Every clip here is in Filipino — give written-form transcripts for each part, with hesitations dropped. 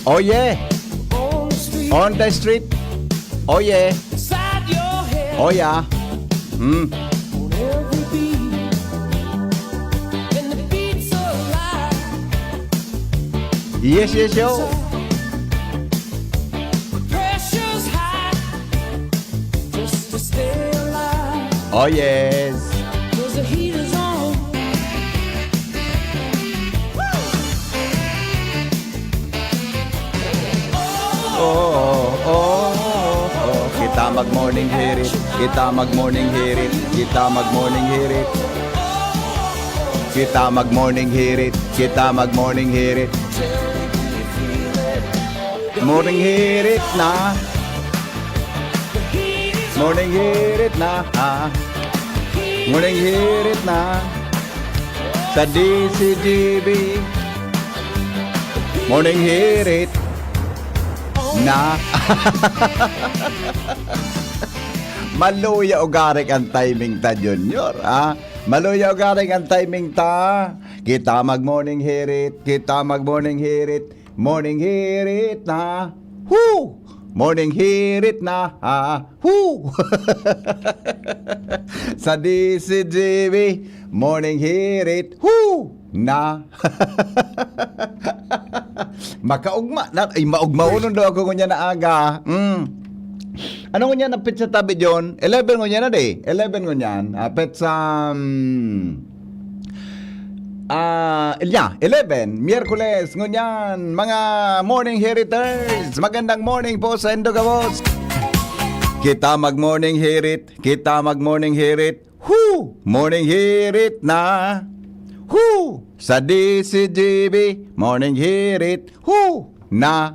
Oh yeah. On the street. Oh yeah. Oh yeah. Hmm. Yes, yes, yo. Oh yes. Kita mag-morning hirit, kita mag-morning hirit, kita mag-morning hirit. Kita mag-morning hirit, kita mag-morning hirit. Morning hirit na. Morning hirit na. Morning hirit na. Sa DCGB. Morning hirit na. Maluya o garik ang timing ta, Junior, Maluya o garik ang timing ta. Kita mag-morning hirit, kita mag-morning hirit. Morning hirit na. Woo! Morning hirit na. Woo! Sa DCGB, morning hirit. Woo! Na. Makaugma na. Ay, maugmaunon daw ako kunya na aga. Ano kunya na pizza tabi John? 11 kunya na de. 11 kunya. Pizza 11, Miyerkules, ngunyan, mga morning heriters, magandang morning po sa Indogabos. Kita mag-morning herit, kita mag-morning herit, whoo, morning herit na, whoo, sa DCGB, morning herit, whoo, na.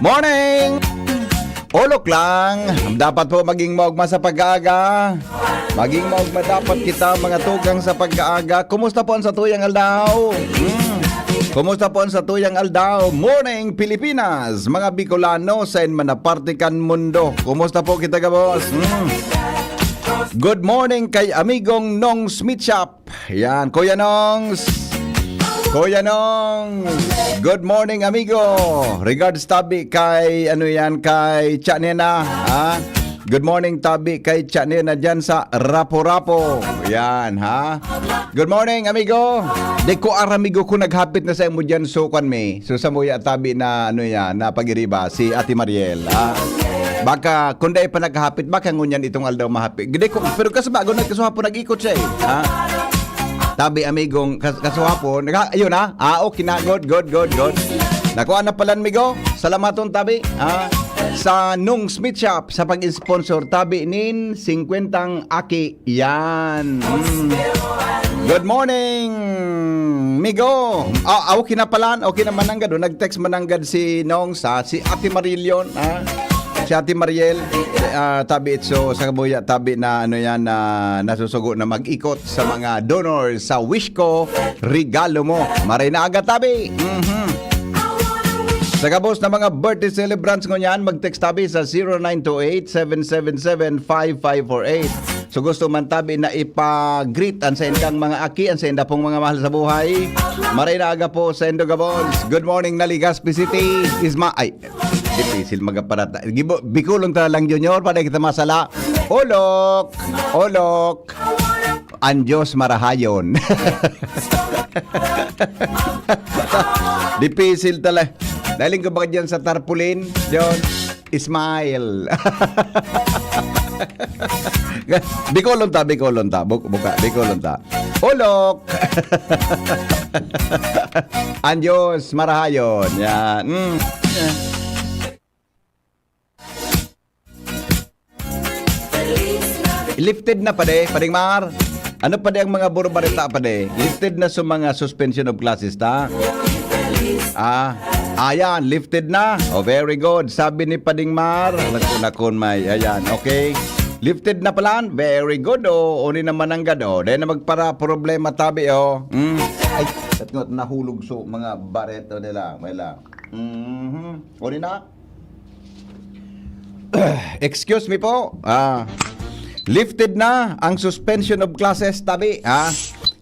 Morning! Olok lang, dapat po maging maugma sa pag-aaga. Maging maugma dapat kita mga tugang sa pag-aaga. Kumusta po ang satuyang aldaw? Kumusta po ang satuyang aldaw? Morning Pilipinas, mga Bicolano sa manapartikan mundo. Kumusta po kita kabos? Good morning kay amigong Nong Smith Shop. Yan, Kuya Nongs. Kuya Nong, good morning amigo. Regards Tabi kay kay Chanena, Good morning Tabi kay Chanena diyan sa Rapo-Rapo. Yan, Good morning amigo. De ko aramigo ko naghapit na sa imo diyan sukan me. So sa moya Tabi na na pagiriba si Ate Mariel, Baka kung dai pa naghapit baka ngunyan itong aldaw mahapit. Gide ko pero kasbago nagkasuhapon nag-ikot siya Tabi amigong kasuhapon. Ayun okay na. Good. Nakuha na pala amigo. Salamaton Tabi. Sa Nung Smith Shop sa pag-sponsor Tabi nin 50 aki. Yan. Good morning migo. Okay na pala. Okay na mananggad. Nag-text mananggad si Nong si Ate Marillion. Si Ate Mariel, Tabi Itso sa Kabuya, Tabi na na nasusugo na mag-ikot sa mga donors sa Wishko regalo mo. Maray na aga Tabi. Sa kabos na mga birthday celebrants ngunyan, mag-text Tabi sa 0928-777-5548. So gusto man Tabi na ipa-greet ang sa indang mga aki, ang sa inda pong mga mahal sa buhay. Maray na aga po sa Indogabos. Good morning na Legazpi City. Difícil magaparata. Bikulong ta lang Junior para kita masala. Olok. Anjos marahayon. Difícil tala. Daling ko ba dyan sa tarpaulin? John, smile. Bikulong ta. Buka, bikulong ta. Olok. Anjos marahayon. Yan. Lifted na pading Mar. Ano ang mga burbarita Lifted na sa mga suspension of classes ayan, lifted na. Very good. Sabi ni Pading Mar. Nakon may. Ayan, okay. Lifted na pala. Very good. Uni naman ang gado. Dahil na magpara problema Tabi Ay, tatngot nahulog so mga bareto nila. May lang. Uni na. Excuse me po. Lifted na ang suspension of classes Tabi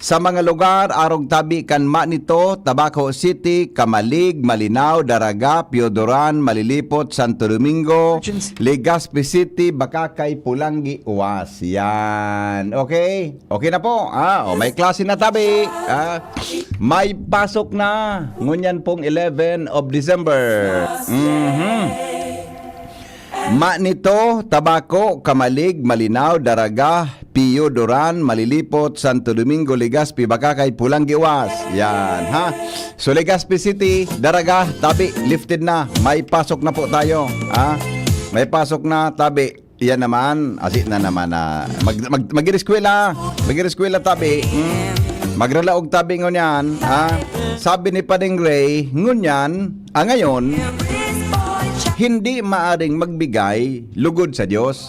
Sa mga lugar, arog tabi kan Manito, Tabaco City, Kamalig, Malinaw, Daraga, Piodoran, Malilipot, Santo Domingo, Legazpi City, Bakakay, Pulangi, Uwas. Yan. Okay? Okay na po. May klase na tabi. May pasok na. Ngunyan pong 11 of December. Manito, Tabaco, Kamalig, Malinaw, Daraga, Pio, Duran, Malilipot, Santo Domingo, Legazpi, Bakakay, Pulangi, Uwas. Yan, ha? So, Legazpi City, Daraga, tabi, lifted na. May pasok na po tayo. May pasok na, tabi. Yan naman, asit na naman na mag-iriskwela. Mag-iriskwela, tabi. Magralaog tabi ngunyan. Sabi ni Pading Ray, ngunyan, ngayon, hindi maaring magbigay lugod sa Diyos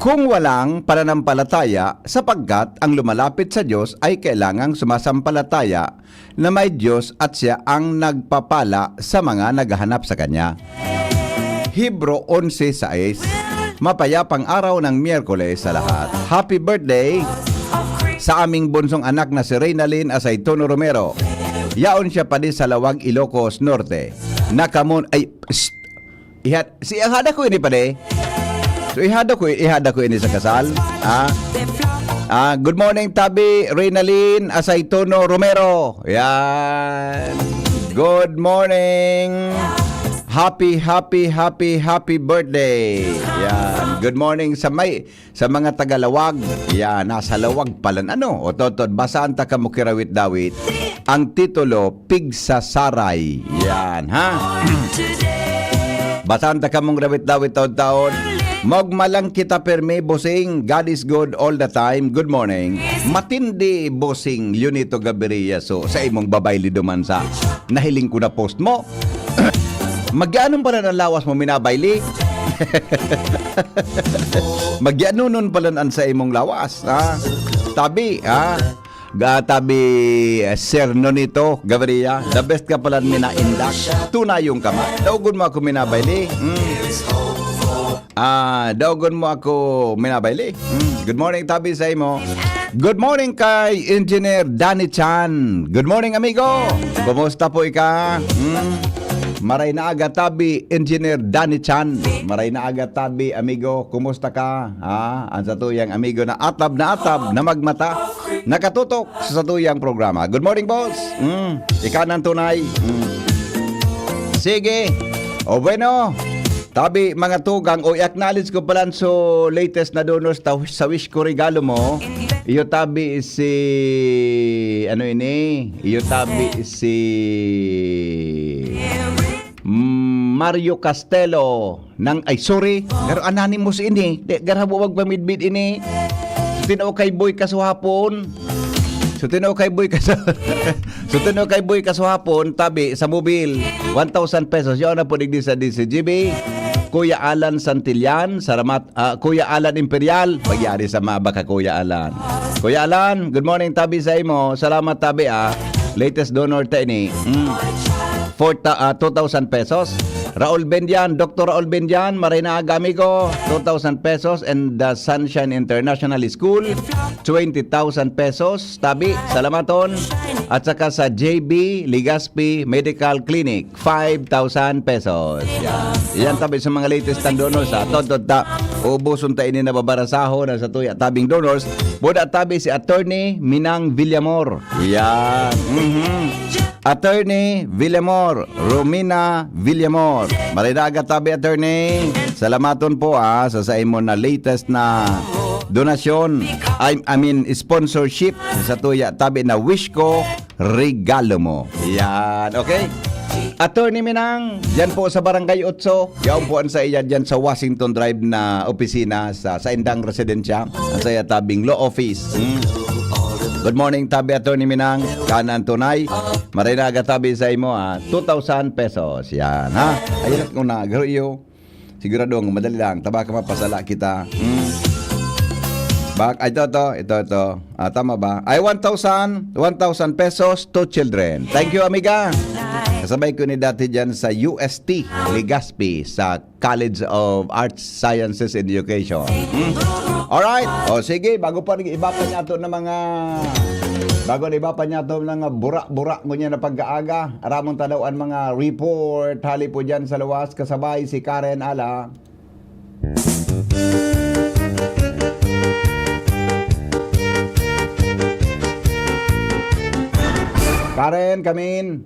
kung walang pananampalataya, sapagkat ang lumalapit sa Diyos ay kailangang sumasampalataya na may Diyos at siya ang nagpapala sa mga naghahanap sa Kanya. Hebro 11:6. Mapayapang araw ng Miyerkules sa lahat. Happy birthday sa aming bunsong anak na si Reynalyn Aceitono Romero. Yaon siya pa din sa Lawag, Ilocos Norte. Nakamon ay ihada ko ini pa de. So ihada ko ini sa kasal. Good morning tabi Reynalyn Aceitono Romero. Yan. Good morning. Happy birthday. Yan. Good morning sa mga taga-Lawag. Yan, nasa Lawag pala. O totod, basaan ta ka mo kirawit dawit. Ang titulo, Pig sa Saray. Yan, ha? Basaan ta ka mong rawit-dawit taon-taon. Magmalang kita perme, bossing. God is good all the time. Good morning. Matindi, bossing, Leonito Gaviria. So, sa imong babayli duman sa nahiling ko na post mo. Magyanon pala ng lawas mo minabayli? Magyanon pala an sa imong lawas, ha? Tabi, ha? Tabi, Sir Nonito Gaviria, the best ka pala minaindak. Tunayong kama. Daugon mo ako minabayli. Daugon mo ako minabayli. Good morning, Tabi, sa imo. Good morning kay Engineer Danny Chan. Good morning, amigo. Kumusta po ika? Maray na aga tabi, Engineer Danny Chan. Maray na aga tabi, amigo. Kumusta ka? Ang satuyang amigo na atab na magmata. Nakatutok sa satuyang programa. Good morning, boss. Ikanan tunay. Sige. O bueno. Tabi, mga tugang, i-acknowledge ko pala so latest na donors sa wish ko regalo mo. Iyo tabi si iyo tabi si Mario Castelo pero anonymous ini. Garabo wag pamidbid ini. Tinaw kay boy kasuhapon. Tinaw kay boy kasuhapon tabi sa mobil 1,000 pesos. Yo na po digdi sa DCGB. Kuya Alan Santillan, salamat. Kuya Alan Imperial, pagyari sa mabaka Kuya Alan. Kuya Alan, good morning tabi sa imo. Salamat tabi Latest donor ta ini. 2,000 pesos. Raul Bendian, Dr. Raul Bendian, maray na agami ko, 2,000 pesos. And the Sunshine International School, 20,000 pesos. Tabi, salamaton. At saka sa JB Legazpi Medical Clinic, 5,000 pesos. Yan tabi sa mga latest ang donors. Totod ta, ubuson ta ini nababarasaho na sa tuya tabing donors. Buda tabi si Attorney Minang Villamor. Yan. Attorney Villamor, Romina Villamor. Marinaga tabi, Attorney. Salamaton po sa imo na latest na donasyon. I mean sponsorship sa tuya tabi na wish ko regalo mo. Yan, okay? Attorney Minang, dyan po sa Barangay 8. Yaon po sa iya dyan sa Washington Drive na opisina sa Indang Residensya. Ang saya tabing law office. Good morning tabi, Attorney Minang. Kanan tunay. Marinaga tabi sa imo 2,000 pesos. Yan, ha? Ayun ko na. Garo iyo. Siguradong madali lang. Taba ka mapasala kita. Ito. Tama ba? Ay 1,000 pesos to children. Thank you, amiga. Kasabay ko ni dati dyan sa UST, Legazpi, sa College of Arts, Sciences, and Education. Alright. O sige, bago pa iba pa niya to ng mga... Bago na iba pa niya to ng burak-burak mo niya na pag-aaga. Aramong tadawan mga report. Hali po dyan sa luwas. Kasabay si Karen Ala. Karen, come in.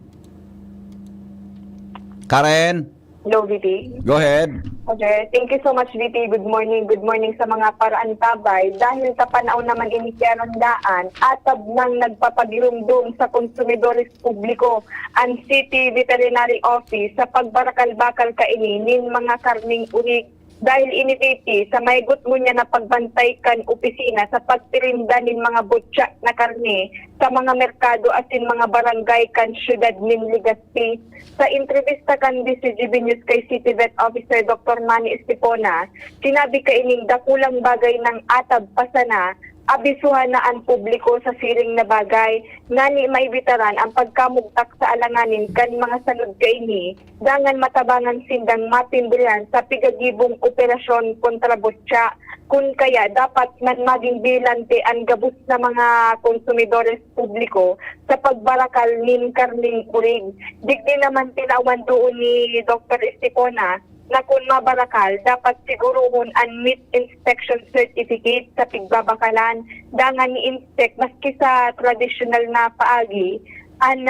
Karen, Hello, VP. go ahead. Okay, thank you so much, VP. Good morning sa mga paraan tabay. Dahil sa panahon naman inisyarandaan, atab nang nagpapagirumdum sa konsumidores publiko ang City Veterinary Office sa pagbarakal-bakal kainin mga karning urig. Dahil inititi sa maygot mo niya na pagbantay kan opisina sa pagtirinda ng mga butya na karne sa mga merkado asin mga barangay kan syudad nin Legazpi. Sa entrevista kan DCGB News kay City Vet Officer Dr. Manny Estipona, sinabi kaining dakulang bagay ng atab pasana, abisuhan na ang publiko sa siring na bagay, ngani maibitaran ang pagkamugtak sa alanganin kan mga salud kaini, dangan matabangan sindang matindihan sa pigagibong operasyon kontra butya. Kung kaya dapat man maging bilante ang gabus na mga konsumidores publiko sa pagbarakal nin karning urig. Digdi naman tinawan doon ni Dr. Estipona na kung mabarakal, dapat siguruhon ang meat inspection certificate sa pigbabakalan. Dangan ni-inspect maski sa traditional na paagi, ang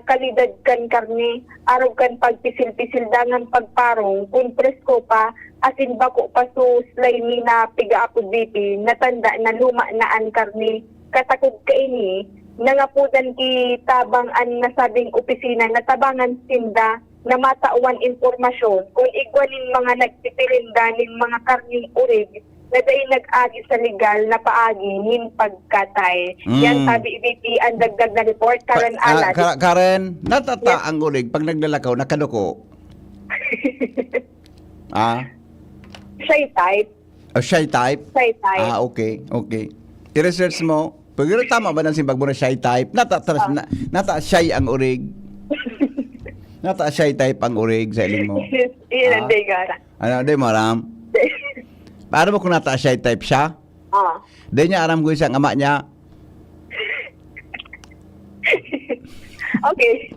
kalidad kan karne, araw kan pagpisil-pisil dangan pagparong, kung presko pa, asin bako pa so slimy na pigaapod BP, natanda na luma na ang karne. Katakod kaini, nangapudan ki tabang ang nasabing opisina, natabangan sinda, na matauan informasyon kung igwanin mga nagtitirinda ng mga karning urig na dahil nag-agi sa legal na paagi nin pagkatay. Yan sabi VP ang dagdag na report. Karen Alan. Karen, natata ang urig pag naglalakaw, nakaduko. Shy type. Shy type? Shy type. Okay. I-research mo. Pero tama ba ng simbag mo na shy type? Nata shy ang urig. Nata shy type ang urig sa iling mo. Iyan ang gara. Ano, di mo aram? Paano mo kung nata shy type siya? Di niya aram ko isang ama niya. Okay.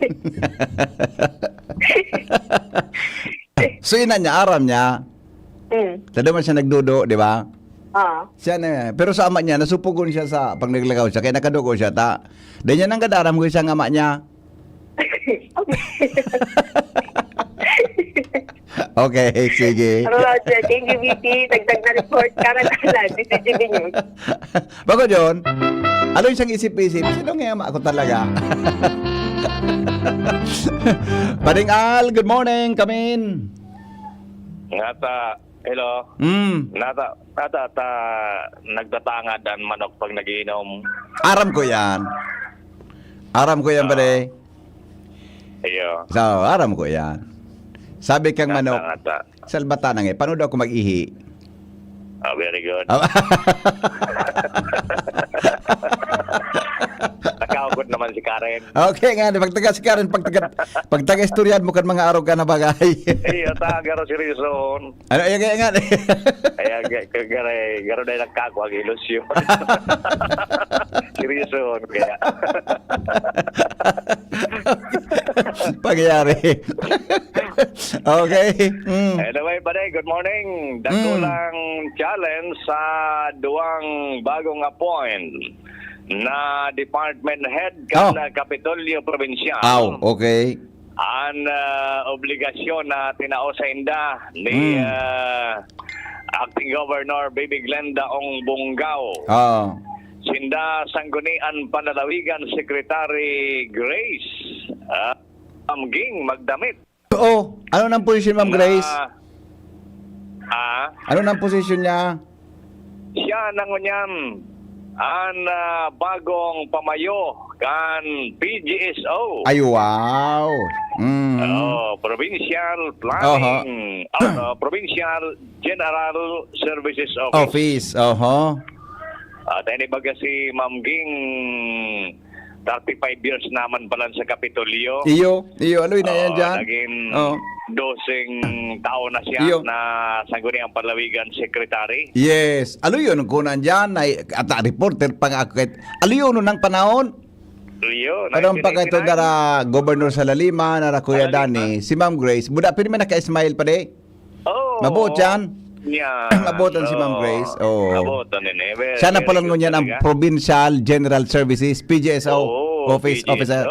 So ina niya, aram niya. Tado man siya nagdudo, di ba? Siya na, pero sa ama niya, nasupugon siya sa pag naglagaw siya, kaya nakadugo siya. Di niya nang kadaram ko isang ama niya. Okay, sige. Roger, thank you, VP. Dagdag na report. Karen Alan, DCGB News. Bago yun, ano yung isang isip-isip? Sino nga ako talaga? Paring Al, good morning. Come in. Ngata, hello. Nata nagtatangad ang manok pag nagiinom. Aram ko yan. Pare. Ayo. So, aram ko yan. Sabi kang manok, Ngata. salbata na nga, paano daw ako mag-ihi? Very good. Nakakagod naman si Karen. Okay nga, pagtaga si Karen, pagtaga istoryan mo kan mga araw ka na bagay. Iya, garo si Rizon. Ano, kaya nga. Kaya garo dahil nagkakwa ang ilusyon. Si Rizon, kaya. Pangyayari. Okay. Anyway, Baday, good morning. Dako lang challenge sa duwang bagong appoint na department head kan Kapitolyo Provincial. Okay. Ang obligasyon na tinao sa inda ni Acting Governor Baby Glenda Ong Bungaw. Sinda sanggunian panalawigan Secretary Grace Amging Magdamit. Oo. Ano nang posisyon, Ma'am Grace? Ano nang posisyon niya? Siya nangunyan ang bagong pamayo kan PGSO. Ay, wow. Provincial Planning. Provincial General Services Office. Office. At ini baga si Ma'am Ging 35 years naman pala sa Kapitolyo. Iyo, aloy na yan dyan. Naging Oo. 12 taon na siya Iyo. na Sangguniang Panlawigan Secretary. Yes. Aloy yun, kung nandyan, at reporter pa nga ako kahit, aloy yun ng panahon. Iyo, Parang pa ito 1989. dara Governor sa Lalima, nara Kuya Dani, si Ma'am Grace. Buda, pwede man naka-smile pa de. Oh, Mabuot yan. Yan. Mabuotan si Ma'am Grace. Oo. Mabuotan din eh. Siya na pala ngunyan ang Provincial General Services, PGSO, officer.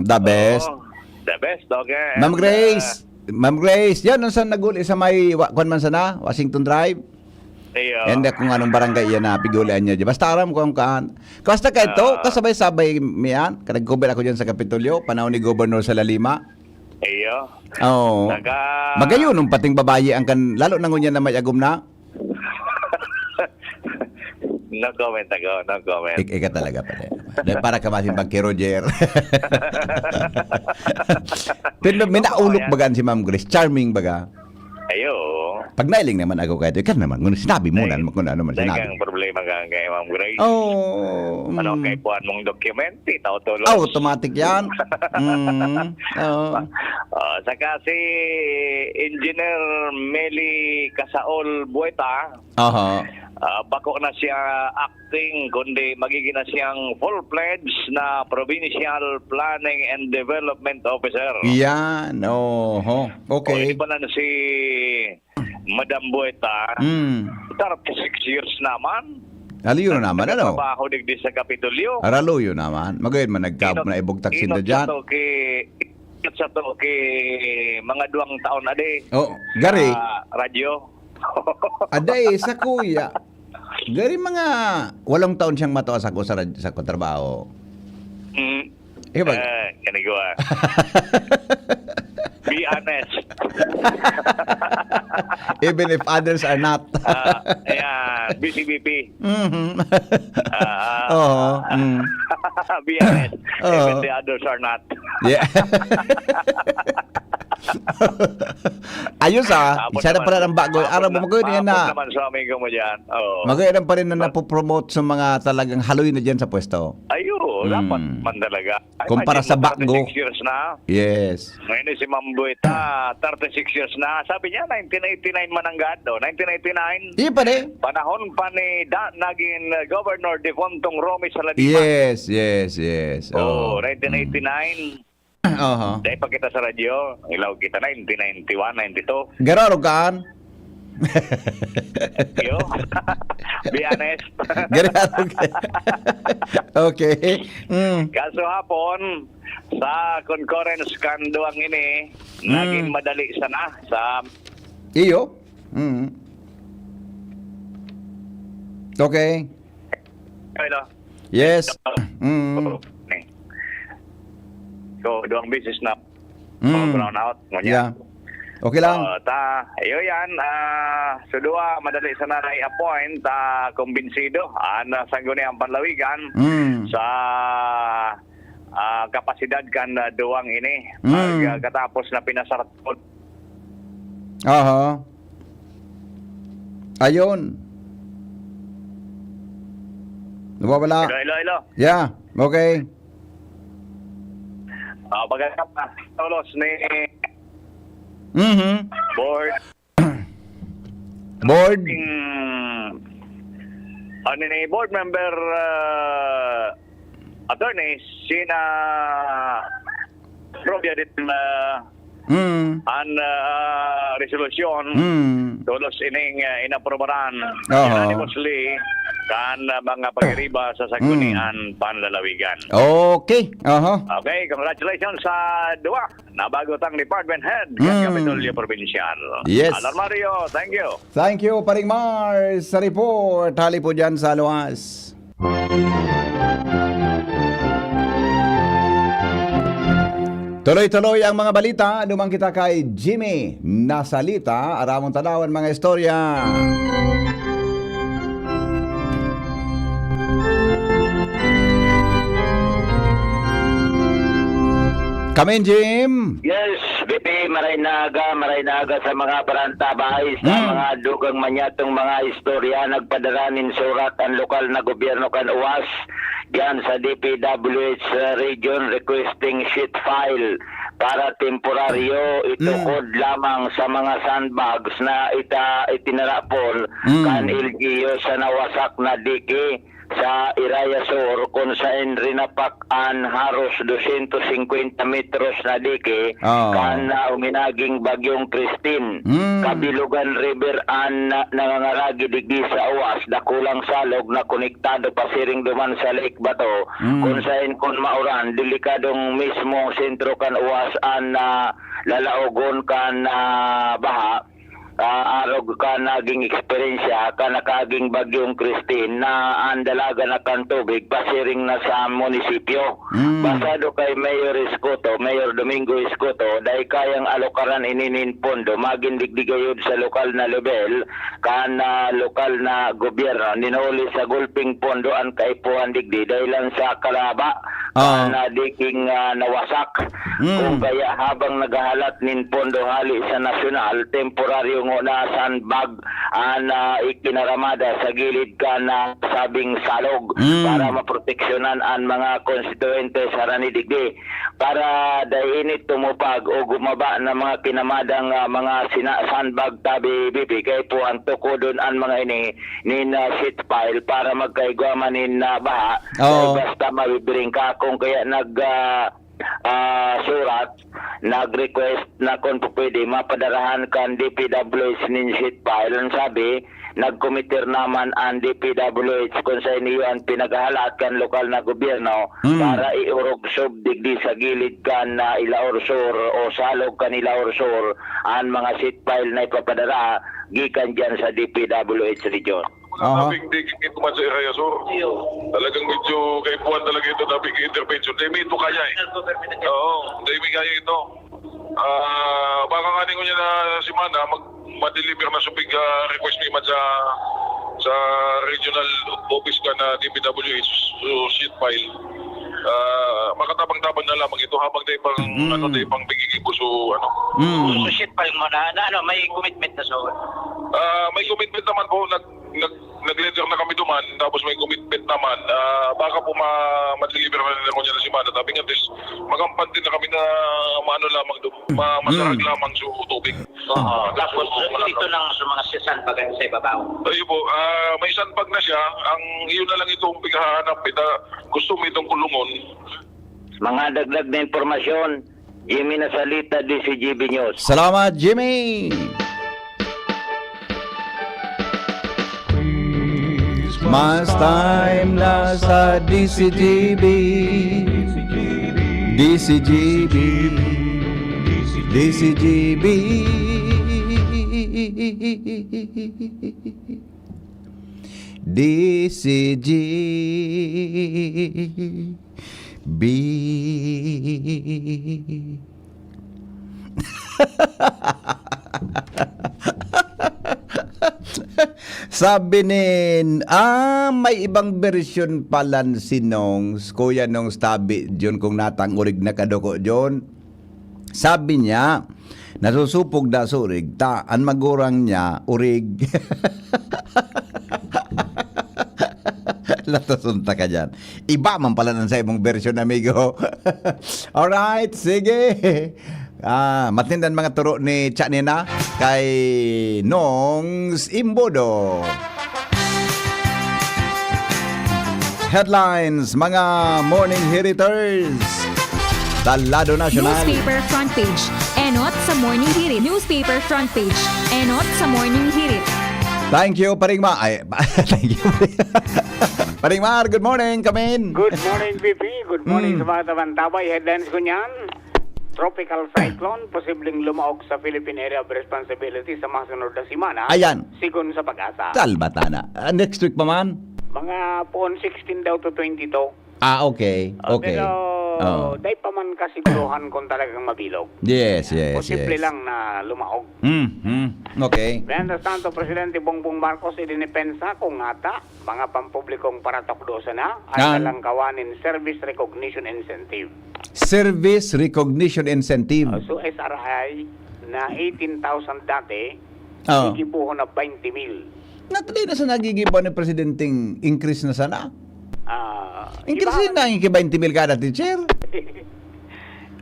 The best. Oh, the best, okay. Ma'am Grace, yan ang saan naguli sa may kwan man sana, Washington Drive. Hindi kung anong barangay yan na pigulian niya. Basta aram ko ang kaan. Basta ka ito, kasabay-sabay miyan. Nag-cover ako dyan sa Kapitolyo, panahon ni Governor sa Lalima. Iyo. Oo. Magayon nung pating babayi ang kan, lalo na ngunyan na may agum na. No comment ako, no comment. Ika talaga pala. Dahil para ka masin pag kay Roger. Pero minaulok bagaan si Ma'am Grace. Charming baga. Ayo. Pag nailing naman ako kahit kan naman, kung sinabi mo na, kung ano man sinabi. Dagang problema ka kay Ma'am Grace. Oh. Ano kay puan mong document, tulos. Automatic yan. Oh. Saka si Engineer Meli Casaol Bueta, Aha. bako na siya acting, kundi magiging na siyang full-fledged na Provincial Planning and Development Officer. Yan. Oh. Okay. Iba na si Madam Bueta, 36 years naman. Aliyo na naman, ano? Trabaho digdi sa Kapitolyo. Araluyo naman. Magayon man nagkab na ibog taksin na dyan. Inot sa to kay mga 2 taon na de. Oh, gari. Radyo. Aday, sa kuya. Gari mga 8 taon siyang matuas ako sa kontrabaho. Kanigwa. Be honest. Even if others are not. BCBP. Oo. Be honest. Even Oo. the others are not. Yeah. Ayos isa na pala ng bago. Araw mo magayon yan na. naman sa amigo mo dyan. Oo. Magayon pa rin na napopromote sa mga talagang haloy na dyan sa pwesto. Ayo, dapat man talaga. Kumpara sa bago. 36 years na. Yes. Ngayon si Ma'am Bueta, 36 years na. Sabi niya, 1989 mananggad. 1989. Iya pa rin. Panahon pa ni naging Governor Defontong Romy sa Lalima. Yes. Oh, 1989. Oho. Dahil pag kita sa radyo, ilaw kita 1991, 92. Gararo kaan? Yo. Be honest. Gararo kaan. Okay. Kaso hapon, sa concurrence kanduang ini, naging madali sana sa... Iyo? Okay. Hello. Yes. So, 2 beses na brown out. Yeah. Okay lang. Iyo yan. So, madali sana na-appoint, kumbinsido, Sangguniang Panlawigan sa kapasidad kan duwang ini. Katapos na pinasarapot. Aha. Ayun. Nawawala. Hello. Yeah. Okay. Pagkakap na tolos ni board ni board member attorney sina Robia din an resolution tolos ining inaprobaran unanimously kan mga pagiriba sa Sangguniang Panlalawigan. Okay. Okay, congratulations sa duwa na bagotang department head ng Kapitolyo Provincial. Yes. Alan Mario, thank you. Thank you, Paring Mars, sa report. Hali po dyan sa luwas. Tuloy-tuloy ang mga balita. Dumang kita kay Jimmy Nasalita. Aramong tanawan mga istorya. Kamen, Jim. Yes, BP, maray naga sa mga parantabay, sa mga dugang manyatong mga istorya, nagpadaranin surat ang lokal na gobyerno kan UWAS diyan sa DPWH region requesting sheet file para temporaryo itukod lamang sa mga sandbags na itinarapon kan LGU sa nawasak na diki sa Iraya Sur kung saan rinapak-an haros 250 metros na dike kan uminaging bagyong Christine. Kabilugan River an nangangaragi digdi sa UWAS dakulang salog na konektado pasiring duman sa Lake Bato kung saan kung mauran delikadong mismo sentro kan UWAS an lalaogon kan baha. Arog ka naging eksperyensya ka nakaging bagyong Christine na ang dalaga na kan tubig pasiring na sa munisipyo. Basado kay Mayor Escoto, Mayor Domingo Escoto, dahil kayang alokaran ininin pondo, maging digdigayod sa lokal na level, kan lokal na gobyerno, ninuli sa gulping pondo ang kaipuan digdi, dahil lang sa kalaba, na diking nawasak. Kung kaya habang naghahalat nin pondo hali sa nasyonal, temporaryo na sandbag na ikinaramada sa gilid ka na sabing salog para maproteksyonan ang mga konstituente sa Ranidigdi para dahinit tumupag o gumaba na mga kinamadang mga sandbag tabi bibi kay po ang tukodon ang mga ini nin sheet pile para magkaigwaman nin baha basta mabibiring ka kung kaya surat nag-request na kung pwede mapadarahan kan DPWH nin sheet file. Ang sabi nagkomiter naman ang DPWH kung sa iniyan pinagahalat kan lokal na gobyerno para iurog digdi sa gilid kan Ilaor Sur o salog kan Ilaor Sur ang mga sheet file na ipapadara gikan dyan sa DPWH region. Nabing digging ito man sa Iraya Sur. Talagang medyo kaipuan talaga ito nabing intervention. Dahil ito kaya Oo, dahil kaya ito. Baka nga ko niya na si Mana ma-deliver na subig request ni man sa regional office ka na DPWH sheet file. Makatabang-tabang na lamang ito habang tayo pang pang bigigin ko so So sheet file mo na may commitment na so. May commitment naman po nag-letter na kami duman tapos may commitment naman baka po ma-deliver na nila ko niya na si Mana tapos at least magampante na kami na maano lamang masarag lamang sa tubig. Tapos dito lang sa mga sandbag sa ibabaw. Ayun po, may sandbag na siya ang iyon na lang itong paghahanap gusto mo itong kulungon. Mga dagdag na impormasyon, Jimmy Nasalita, DCGB News. Salamat, Jimmy. Mas time na sa DCGB. DCGB. DCGB. DCGB. Sabi nin, may ibang version pala si Nongs, Kuya Nongs tabi John kung natang urig na kadoko John. Sabi niya, nasusupog na sa urig, an magurang niya, urig. Latasunta ka dyan. Iba man pala ng sa ibang version, amigo. Alright, sige. Matindan mga turo ni Chanina kay Nongs Imbodo. Headlines, mga morning hiriters. Talado National. Newspaper front page. Enot sa morning hirit. Newspaper front page. Enot sa morning hirit. Thank you, Paringma. Thank you. Paringmar, good morning. Come in. Good morning, VP. Good morning sa mga tabantabay. Headlines ko niyan. Tropical cyclone, posibleng lumaog sa Philippine Area of Responsibility sa mga sunod na simana. Ayan. Sigon sa pag-asa. Talbatana. Next week pa man? Mga 16 daw to 22. Okay. Okay. Pero Oo. dahil pa man kasiguruhan kung talagang mabilog. Yes, yes, Posible yes. lang na lumaog. Okay. May understand to Presidente Bongbong Marcos idinipensa kung ata mga pampublikong paratokdosa na Yan. at dalang kawanin Service Recognition Incentive. Service Recognition Incentive. So SRI na 18,000 dati, Oo. igibuho na 20,000. Natali na sa nagigibaw ni Presidenteng increase na sana. Increase iba- na yung 20,000 kada teacher.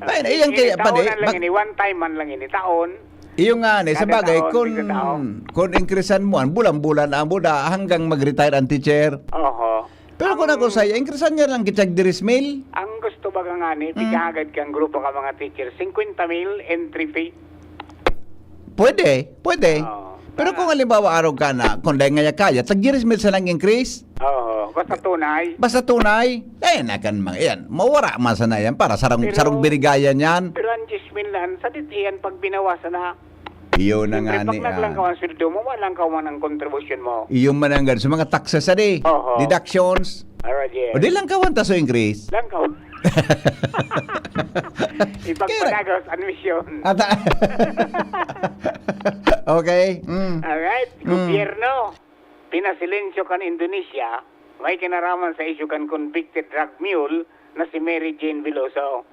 Ay, iyan kaya pa taon lang ini, one time man lang ini taon. Iyo nga ni sa Kada bagay taon, tigda taon. kung increasean mo an bulan-bulan ang buda hanggang mag-retire ang teacher. Oho. Pero kung ako saya, increasean niya lang kitag diris mail. Ang gusto ba nga ni, pigagad kang grupo ka mga teacher, 50,000 entry fee. Pwede. Oo. Pero kung halimbawa araw ka na, kung dahil nga kaya, tag diris mail sa lang increase. Oo, basta tunay. Basta tunay, nakan mga yan. Mawara man sana yan para sarang birigayan yan. Pero ang 10,000 lang, sa titiyan pag binawasan na, Iyo na nga siyempre ni. pag naglang ka ang sweldo mo, walang ka man ang contribution mo. Iyo mananggan sa mga taxes adi. Oo. Deductions. Alright, yes. O di lang kawan taso increase. Lang ka. Ipagpanagos admission. Ata. Okay. Alright, gobyerno. Pinasilensyo kan Indonesia, may kinaraman sa issue kan convicted drug mule na si Mary Jane Veloso.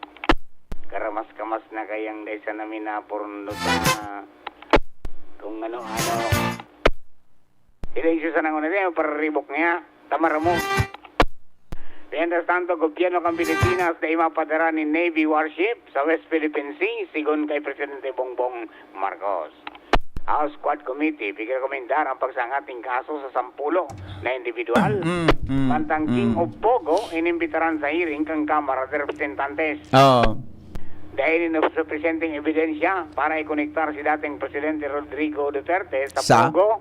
Karamas-kamas na kayang dahil sa namin na porno sa kung ano-ano. Silensyo sa nanguna niya, para ribok niya. Tamara mo. Mientras tanto, gobyerno ng Pilipinas na imapadara ni Navy warship sa West Philippine Sea, sigon kay Presidente Bongbong Marcos. House Squad Committee, pigrekomendar ang pagsangating kaso sa 10 na individual. Mantang King of Pogo, inimbitaran sa hearing kang Kamara de Representantes. Oh. Dahil presenting ebidensya para ikonektar si dating Presidente Rodrigo Duterte sa Sa? Pogo,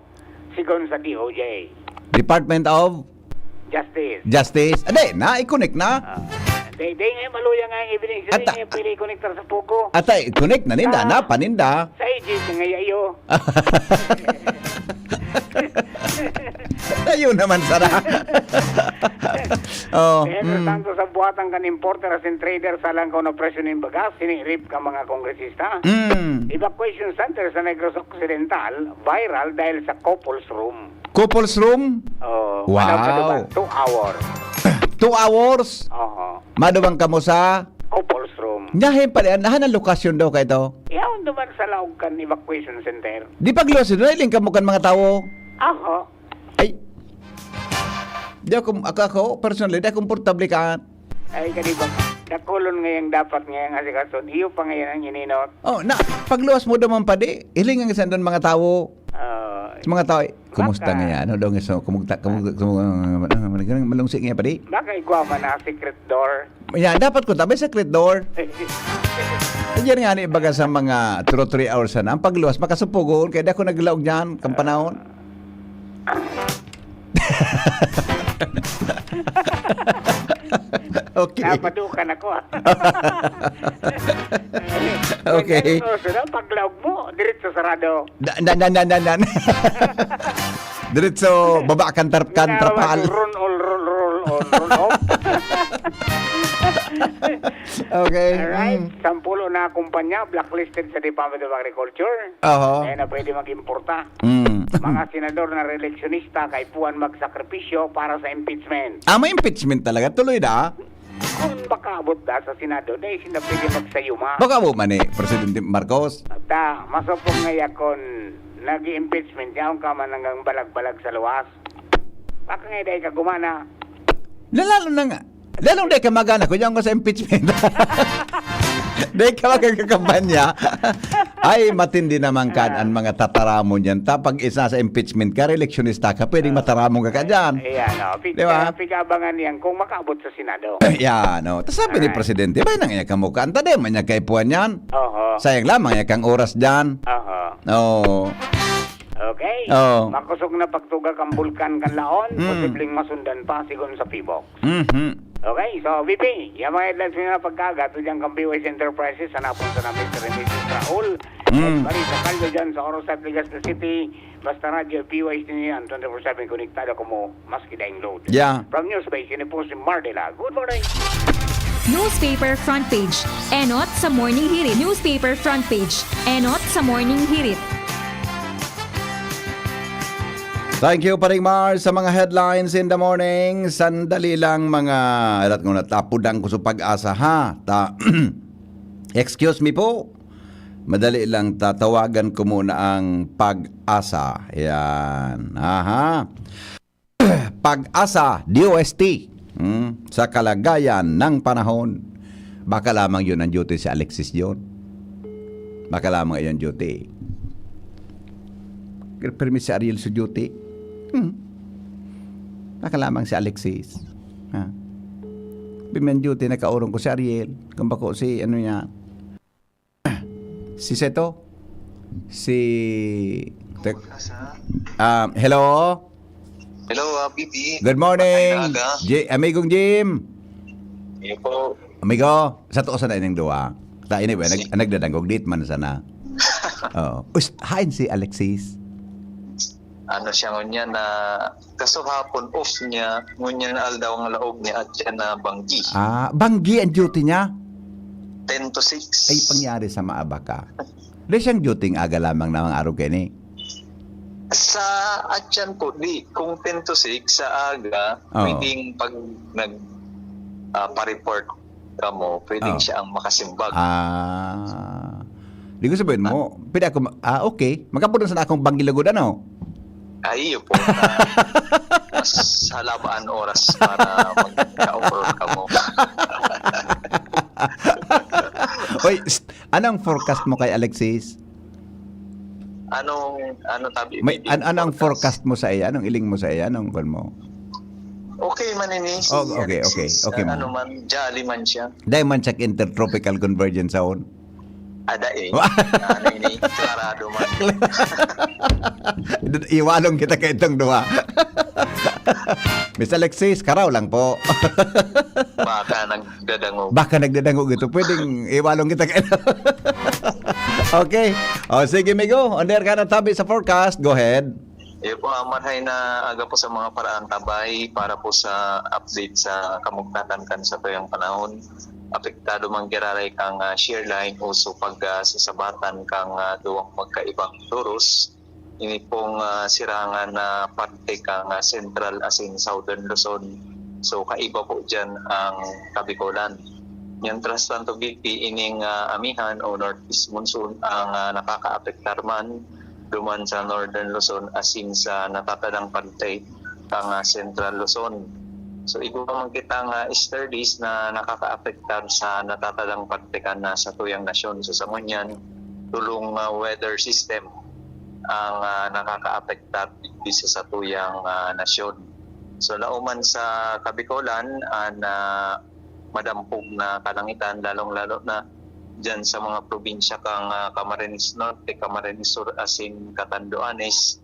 sigon sa DOJ. Department of Justice. Justice. Ade, i-connect na. Day ngayon maluya nga ang ebidensya, Ata- day ngayon pili ikonektar sa Pogo. Atay, connect na ninda na, paninda. Sa agency nga yayo. Ayun naman, Sara. Oh. Kaya tanto sa buhatang kan importers and traders sa langkaw na presyo ng bagas, sinirip ka mga kongresista. Evacuation center sa Negros Occidental, viral dahil sa couples room. Couples room? Oh, Wow. 2 hours. 2 hours? Oo. Madawang kamo sa... Couples room. Nyahin pa rin, nahan ang lokasyon daw kayo to. Iyaw naman sa laog kan evacuation center. Di paglosin, nailing kamo kan mga tao. Ako. Ay. Di ako personally, di ako komportable ka. Ay, kanibang. Nakulon ngayang dapat ngayang asikason. Iyo pa ngayon ang ininot. Oh, na, pagluwas mo naman pa di, iling ang isan doon mga tao. Sa mga tao, kumusta Baka- nga yan? Ano daw nga so, malungsik nga pa di? Baka igwama na secret door. Yan, dapat ko tabi secret door. Diyan nga ni baga sa mga 2-3 hours na ang pagluwas makasupugon kaya di ako naglaog diyan kang panahon. Okay. Napadukan ako. Okay. Paglaog mo, diretso sarado. Dan. Diretso baba kan trapal. Run all off. Okay. Alright, 10 na kumpanya blacklisted sa Department of Agriculture. Oho. Kaya na pwede mag-importa. Mm. Mga senador na reeleksyonista kay puwan magsakripisyo para sa impeachment. May impeachment talaga tuloy da. Kung makaabot da sa Senado, dahil sila pwede magsayuma. Baka mo man Presidente Marcos. Ta, masopong nga yakon nag-impeachment yaon ka man hanggang balag-balag sa luwas. Baka nga dahil ka gumana. Lalo na nga. Lalong dahil ka magana ko diyan ko sa impeachment. Dahil ka magkakampanya. Ay, matindi naman kan ang mga tataramon yan. Tapag isa sa impeachment ka, reeleksyonista ka, pwedeng mataramon ka dyan. Ayan, no. Diba? Pigabangan yan kung makaabot sa Senado. Yan, no. Tapos sabi ni Presidente, ba nang iyak mo kanta din, manyak kay puwan yan. Oho. Sayang lamang iyak ang oras dyan. Oho. Oo. Okay. Oo. Makusog na pagtuga kang bulkan kan laon, posibleng masundan pa sigon sa Pibok. Mhm. Okay, so VP, yung mga headlines mo na pagkagat, dyan kang BYS Enterprises, hanapon sa namin sa Remedios Raul, at Marisa Caldo dyan sa Orosat, Legazpi City, basta radyo, BYS din yan, 24/7 konektado ko mo, maski daing load. Yeah. From Newspace, yun po si Mardela. Good morning. Newspaper front page. Enot sa morning hirit. Newspaper front page. Enot sa morning hirit. Thank you, Paring Mars, sa mga headlines in the morning. Sandali lang mga alat ko natapudang ko sa pag-asa ha. Excuse me po. Madali lang tatawagan ko muna ang pag-asa. Yan. Aha. Pag-asa, DOST. Sa kalagayan ng panahon. Baka lamang yun ang duty si Alexis yun. Baka lamang yun duty. Permis si Ariel sa duty. Baka lamang si Alexis. Ha? Bimen duty nakaurong ko si Ariel. Kung bako si ano niya. Si Seto. Si hello. Hello, BB. Good morning. Magandang Amigong Jim. Iyo po. Amigo, sa to sa na ining duwa. Ta ini ba nagdadangog date man sana. Oh, hain si Alexis. Ano siya ngunya na kaso hapon off niya, ngunya na aldaw ang laog niya at siya na banggi. Banggi ang duty niya. 10 to 6. Ay pangyari sa maabaka. Di siyang duty aga lamang na mga araw kayo ni. Sa atyan po, di, kung 10 to 6 sa aga, pwedeng pag pa-report ka mo, pwedeng siya ang makasimbag. Di ko sabihin mo, pwede ako, okay, magkapunod sa akong bangilagod ano? Ay, iyo po. Mas halabaan oras para magka-overall ka mo. Oy, anong forecast mo kay Alexis? Ano tabi? Anong forecast mo sa iya? Anong iling mo sa iya? Anong kon mo? Okay man ini. Okay man. Ano man, jolly man siya. Diamond check intertropical convergence zone. Ada ano ini, klarado man. Iwalong kita kay itong duwa. Miss Alexis, karaw lang po. Baka nagdadangog ito. Pwedeng iwalong kita kay Okay. Sige, Migo. On there ka na tabi sa forecast. Go ahead. Po, marhay na aga po sa mga paraan tabay para po sa update sa kamugtatan kan sa tuyang panahon. Apektado man giraray kang shear line o so pag sasabatan kang duwang magkaibang turos. Ini pong sirangan na parte kang central as in southern Luzon. So kaiba po dyan ang Kabikolan. Mientras tanto giti ining amihan o northeast monsoon ang nakakaapektar man duman sa northern Luzon as in sa natatadang parte kang central Luzon. So ito man kitang easterlies na nakakaapektar sa natatadang parte kan sa tuyang nasyon. So sa ngunyan, tulong weather system ang nakakaapektar dito sa tuyang nasyon. So lauman sa Kabikolan na madampog na kalangitan, lalong-lalo na dyan sa mga probinsya kang Camarines Norte, Camarines Sur, asin Catanduanes,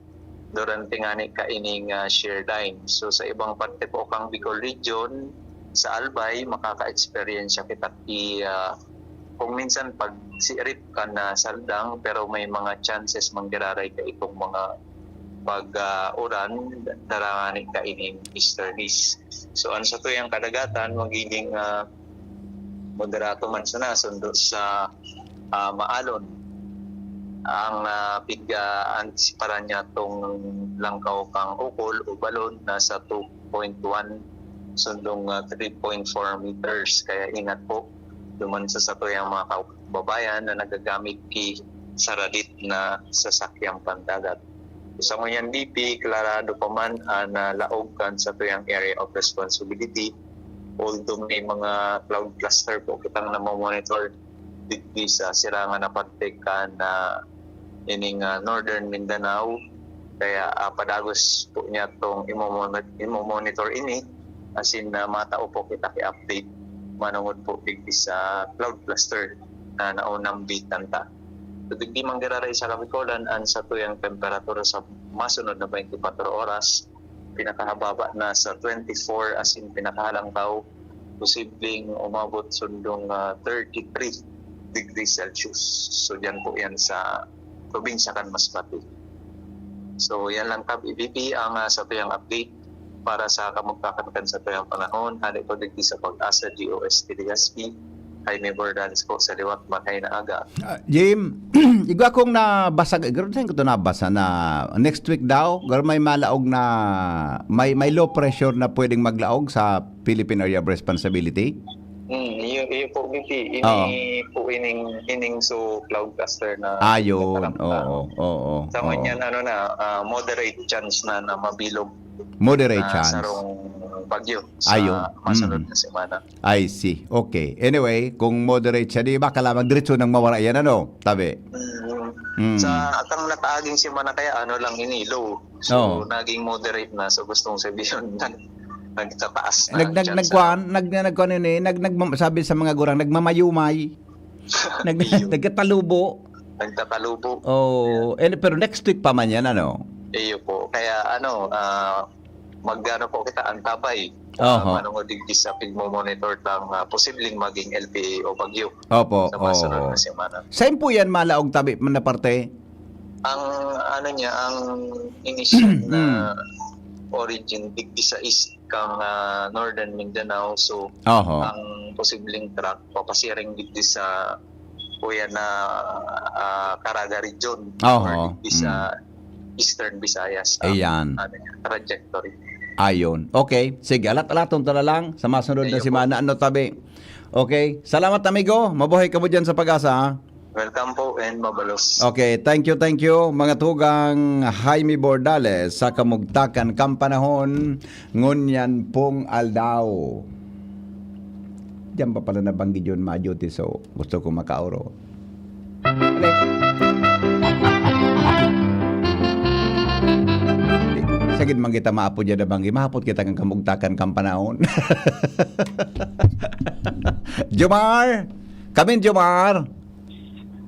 durante nga ni kaining shear line. So sa ibang parte po kang Bicol region, sa Albay, makaka-experience kita kung minsan pag siirip ka na saldang, pero may mga chances manggiraray ka itong mga pag-uran, darangani ka ining easterlies. So ano sa tuyang kadagatan, magiging moderato man sa nasundo sa maalon. Ang antisiparan niya itong langkaw kang ukol o balon nasa 2.1 sundong 3.4 meters. Kaya ingat po duman sa tuyang mga kababayan na nagagamit saradit na sasakyang pandagat. Sa ngayon DP, klarado pa man na laog kan sa tuyang area of responsibility. Although may mga cloud cluster po kitang namomonitor dito sa sirangan na pagtekan na ining Northern Mindanao. Kaya padagos po niya itong imomonitor ini as in matao po kita ki-update manungod po dito sa cloud cluster na naunang bitanta. So, di manggiraray sa Kabikolan ang sa tuyang temperatura sa masunod na 24 oras, pinakahababa na sa 24 as in pinakahalangkaw, posibleng umabot sundong 33 degrees Celsius. So diyan po yan sa probinsya kan Masbate. So yan lang BBP ang sa tuyang update para sa kamugtakan kan sa tuyang panahon. Hali ko digdi sa pag-asa GOST Legazpi. Jaime Bordales po sa liwat matay na aga. Jim, igwa kong nabasa, gano'n saan ko ito nabasa na next week daw, gano'n may malaog na, may low pressure na pwedeng maglaog sa Philippine Area of Responsibility? Iyo po, BP. Oo. Po ining so cloudcaster na Ayun, nakaramdam. oo. Sa manyan, moderate chance na mabilog Moderate na chance. sarong bagyo sa Ayun. masunod na semana. I see. Okay. Anyway, kung moderate siya, di ba kalamang diretso nang mawala yan, ano? Tabi. Sa atang nakaaging semana kaya lang ini low. Oo. So naging moderate na, so gustong sabihin nagtataas na chance. Sabi sa mga gurang, nagmamayumay. Nagkatalubo. Nagtatalubo. Oh, pero next week pa man yan, ano? Iyo po. Kaya magano po kita antabay. Oho. Manungod digdi sa pigmo-monitor ng posibleng maging LPA o bagyo Opo, sa masunod oo. na semana. Saan po yan malaog tabi man na parte? Ang ang initial na origin digdi sa east kang northern Mindanao, so Oho. ang posibleng track papasiring digdi sa kuya na Caraga region Oho. or digdi sa Eastern Visayas ang Ayan. trajectory. Ayon. Okay. Sige, alat-alaton na lang sa masunod na Ayun po. semana. Ano tabi? Okay. Salamat, amigo. Mabuhay ka mo dyan sa pag-asa, ha? Welcome po and mabalos. Okay, thank you. Mga tugang Jaime Bordales sa kamugtakan kampanahon ngunyan pong aldaw. Diyan pa pala nabanggit yun, Majuti, so gusto ko makauro. Sagid man kita maapod dyan na banggi, mahapot kita kang kamugtakan kampanahon. Jomar! Kamin, Jomar!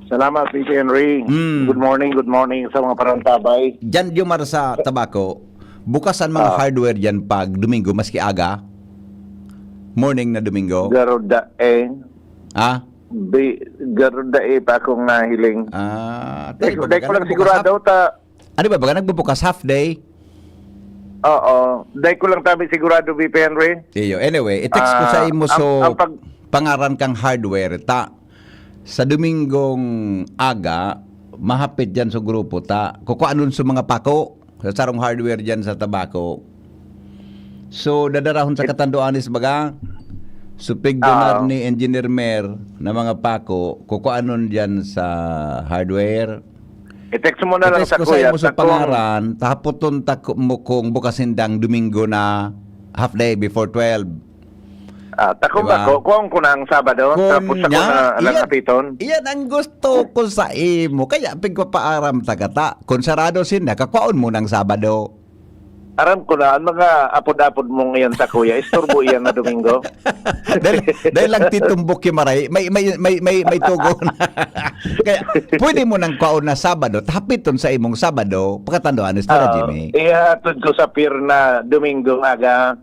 Salamat, P.T. Henry. Mm. Good morning sa mga parantabay. Diyan Jomar sa tabako, bukas ang mga hardware dyan pag Domingo, maski aga? Morning na Domingo? Garuda Ah? Garuda pa akong nahiling. Dahil ko lang sigurado Ano ba baga nagbubukas half day? Oo. Dahil ko lang tabi sigurado, P.T. Henry. Iyo. Anyway, i-text ko sa imo so ang pangaran kang hardware ta sa Domingong aga mahapit dyan sa grupo ta kukuanon sa mga pako sa sarong hardware dyan sa tabako. So dadarahon sa katanduanis baga supig donar ni Engineer Mer na mga pako kukuanon dyan sa hardware. I-text mo na lang I-text sa ko sa kuya. imo sa pangaran taputon ta mo kung bukasindang Domingo na half day before 12. Takong Diba? ba ko? Kung kunang Sabado, tapos ako na alangapiton. Iyan ang gusto ko sa imo. Kaya pigpapaaram tagata. Kung sarado sila, kakwaon mo ng Sabado. Aram ko na, ang mga apod-apod mo ngayon sa kuya, istorbo iyan na Domingo. dahil lang titumbok yung maray, may tugon. Kaya pwede mo nang kwaon na Sabado, tapiton sa imong Sabado, pagkatandoan is tara, Jimmy. Ihatod ko sa pier na Domingo aga.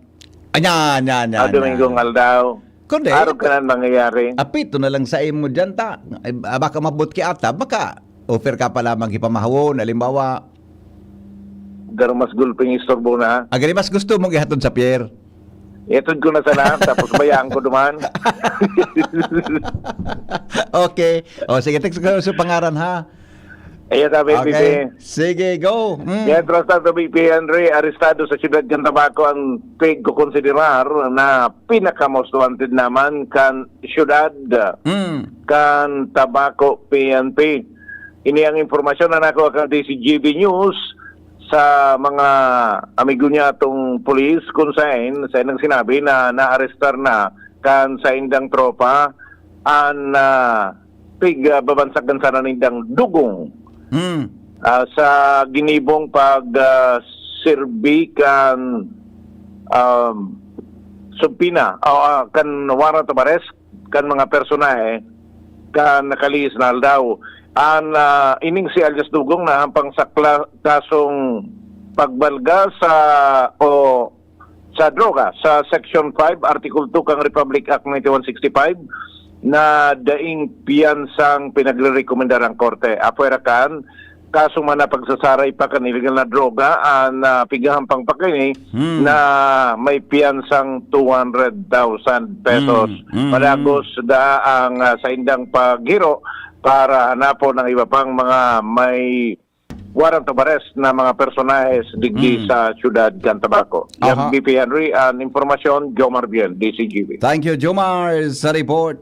Anya. Domingo aldaw. Kundi, Araw ka na nangyayari. apito na lang sa imo dyan ta. Ay, baka mabot ki ata, baka offer ka pa lamang ipamahawon, halimbawa, Mas gulping istorbo na. agad mas gusto mong ihatod sa pier. Itod ko na sana, tapos bayaan ko duman. Okay. O sige, text ko sa pangaran ha. Ayan na, BPP. Okay. Sige, go. Yan, Trustado BPP Henry, arestado sa siyudad ng Tabaco ang pig ko konsiderar na pinaka-most wanted naman kan siyudad kan Tabaco PNP. Ini ang informasyon na nakuha kan DCGB News sa mga amigo niya itong police kung saan nang sinabi na naarestar na kan sa indang tropa ang pig babansagan sa nanindang dugong sa ginibong pag-sirbi kan subpina kan warrant of arrest kan mga personahe kan nakaliis na aldaw ang ining si alias Dugong na hampang sa kasong pagbalga sa droga sa Section 5 Article 2 kang Republic Act 9165 na daing piyansang pinagre-rekomendar ang korte. Apuera kan kaso man na pagsasaray pa kan illegal na droga na pigahan pang pakini na may piyansang 200,000 pesos. Padagos da ang sa indang paghiro para hanapon ng iba pang mga may warrant of arrest na mga personahes digdi sa siyudad Cantabaco. Yan BP Henry, ang informasyon, Jomar Bien, DCGB. Thank you, Jomar, sa report.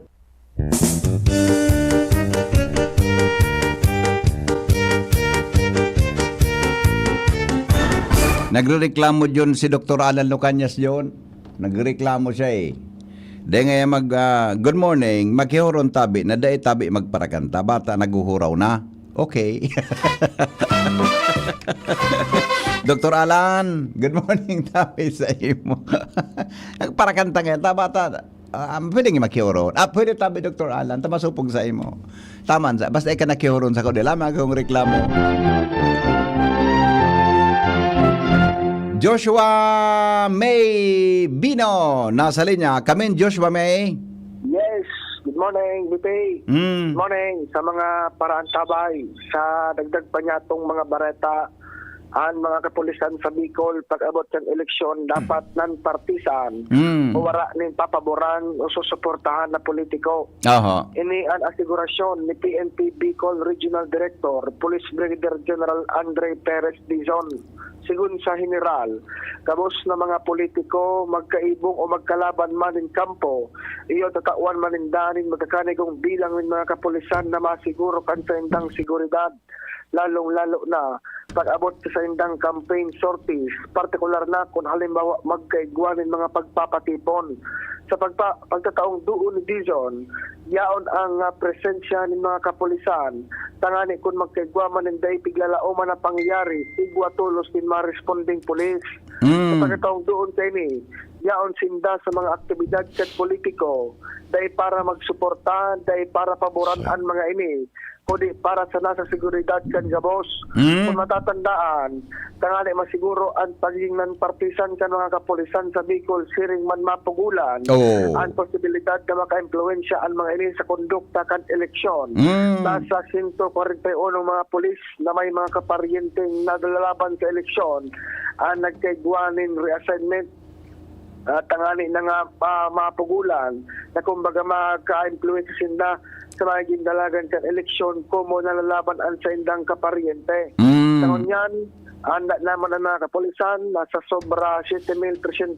Nagrereklamo dyan si Dr. Alan Lucanyas dyan. Nagrereklamo siya eh. Dahil ngayon good morning, maghihuron tabi, na dahi tabi magparakanta, bata naguhuraw na. Okay. Dr. Alan, good morning tabi sa imo. Nagparakanta ngayon, bata, pwede nga maghihuron. Pwede tabi Dr. Alan, tamasupog sa imo. Taman sa, basta ika nakihuron sa ko, di lamang akong reklamo. Joshua May Bino, nasa linya. Kamin, Joshua May. Yes, good morning, BP. Good morning sa mga paraan tabay, sa dagdag pa niya itong mga bareta, ang mga kapulisan sa Bicol, pag-abot ng eleksyon, dapat non-partisan, o wala ning papaboran o susuportahan na politiko. Ini ang asigurasyon ni PNP Bicol Regional Director, Police Brigadier General Andre Perez Dizon. Sigun sa general, kabos na mga politiko, magkaibong o magkalaban man in kampo, iyo tatawan man in danin, magkakanigong bilang ng mga kapulisan na masiguro kan sa indang seguridad, lalong-lalo na pag-abot sa indang campaign sorties, partikular na kung halimbawa magkaigwanin mga pagpapatipon. Sa pagtataong doon ni Dizon, yaon ang presensya ng mga kapulisan, tangani kung magkaigwaman ng day piglalao man na pangyayari, igwa tulos din mga responding police. Sa pagkataong doon kayo ni, yaon sinda sa mga aktibidad sa politiko, dahil para magsuportahan, dahil para paboran ang mga ini, kundi para sa nasa seguridad kan gabos. Kung matatandaan, tangali masiguro ang pagiging non-partisan kan mga kapulisan sa Bicol, siring man mapugulan, ang posibilidad na maka-impluensya ang mga ini sa kondukta kan eleksyon. Nasa 141 mga pulis na may mga kaparyenteng naglalaban sa eleksyon, ang nagkaigwanin reassignment tangani na nga mapugulan na kumbaga maka-influence sinda sa mga gindalagan sa eleksyon kumo nalalaban ang sa indang kaparyente. Sa yan, anda naman ang mga kapulisan, nasa sobra 7,300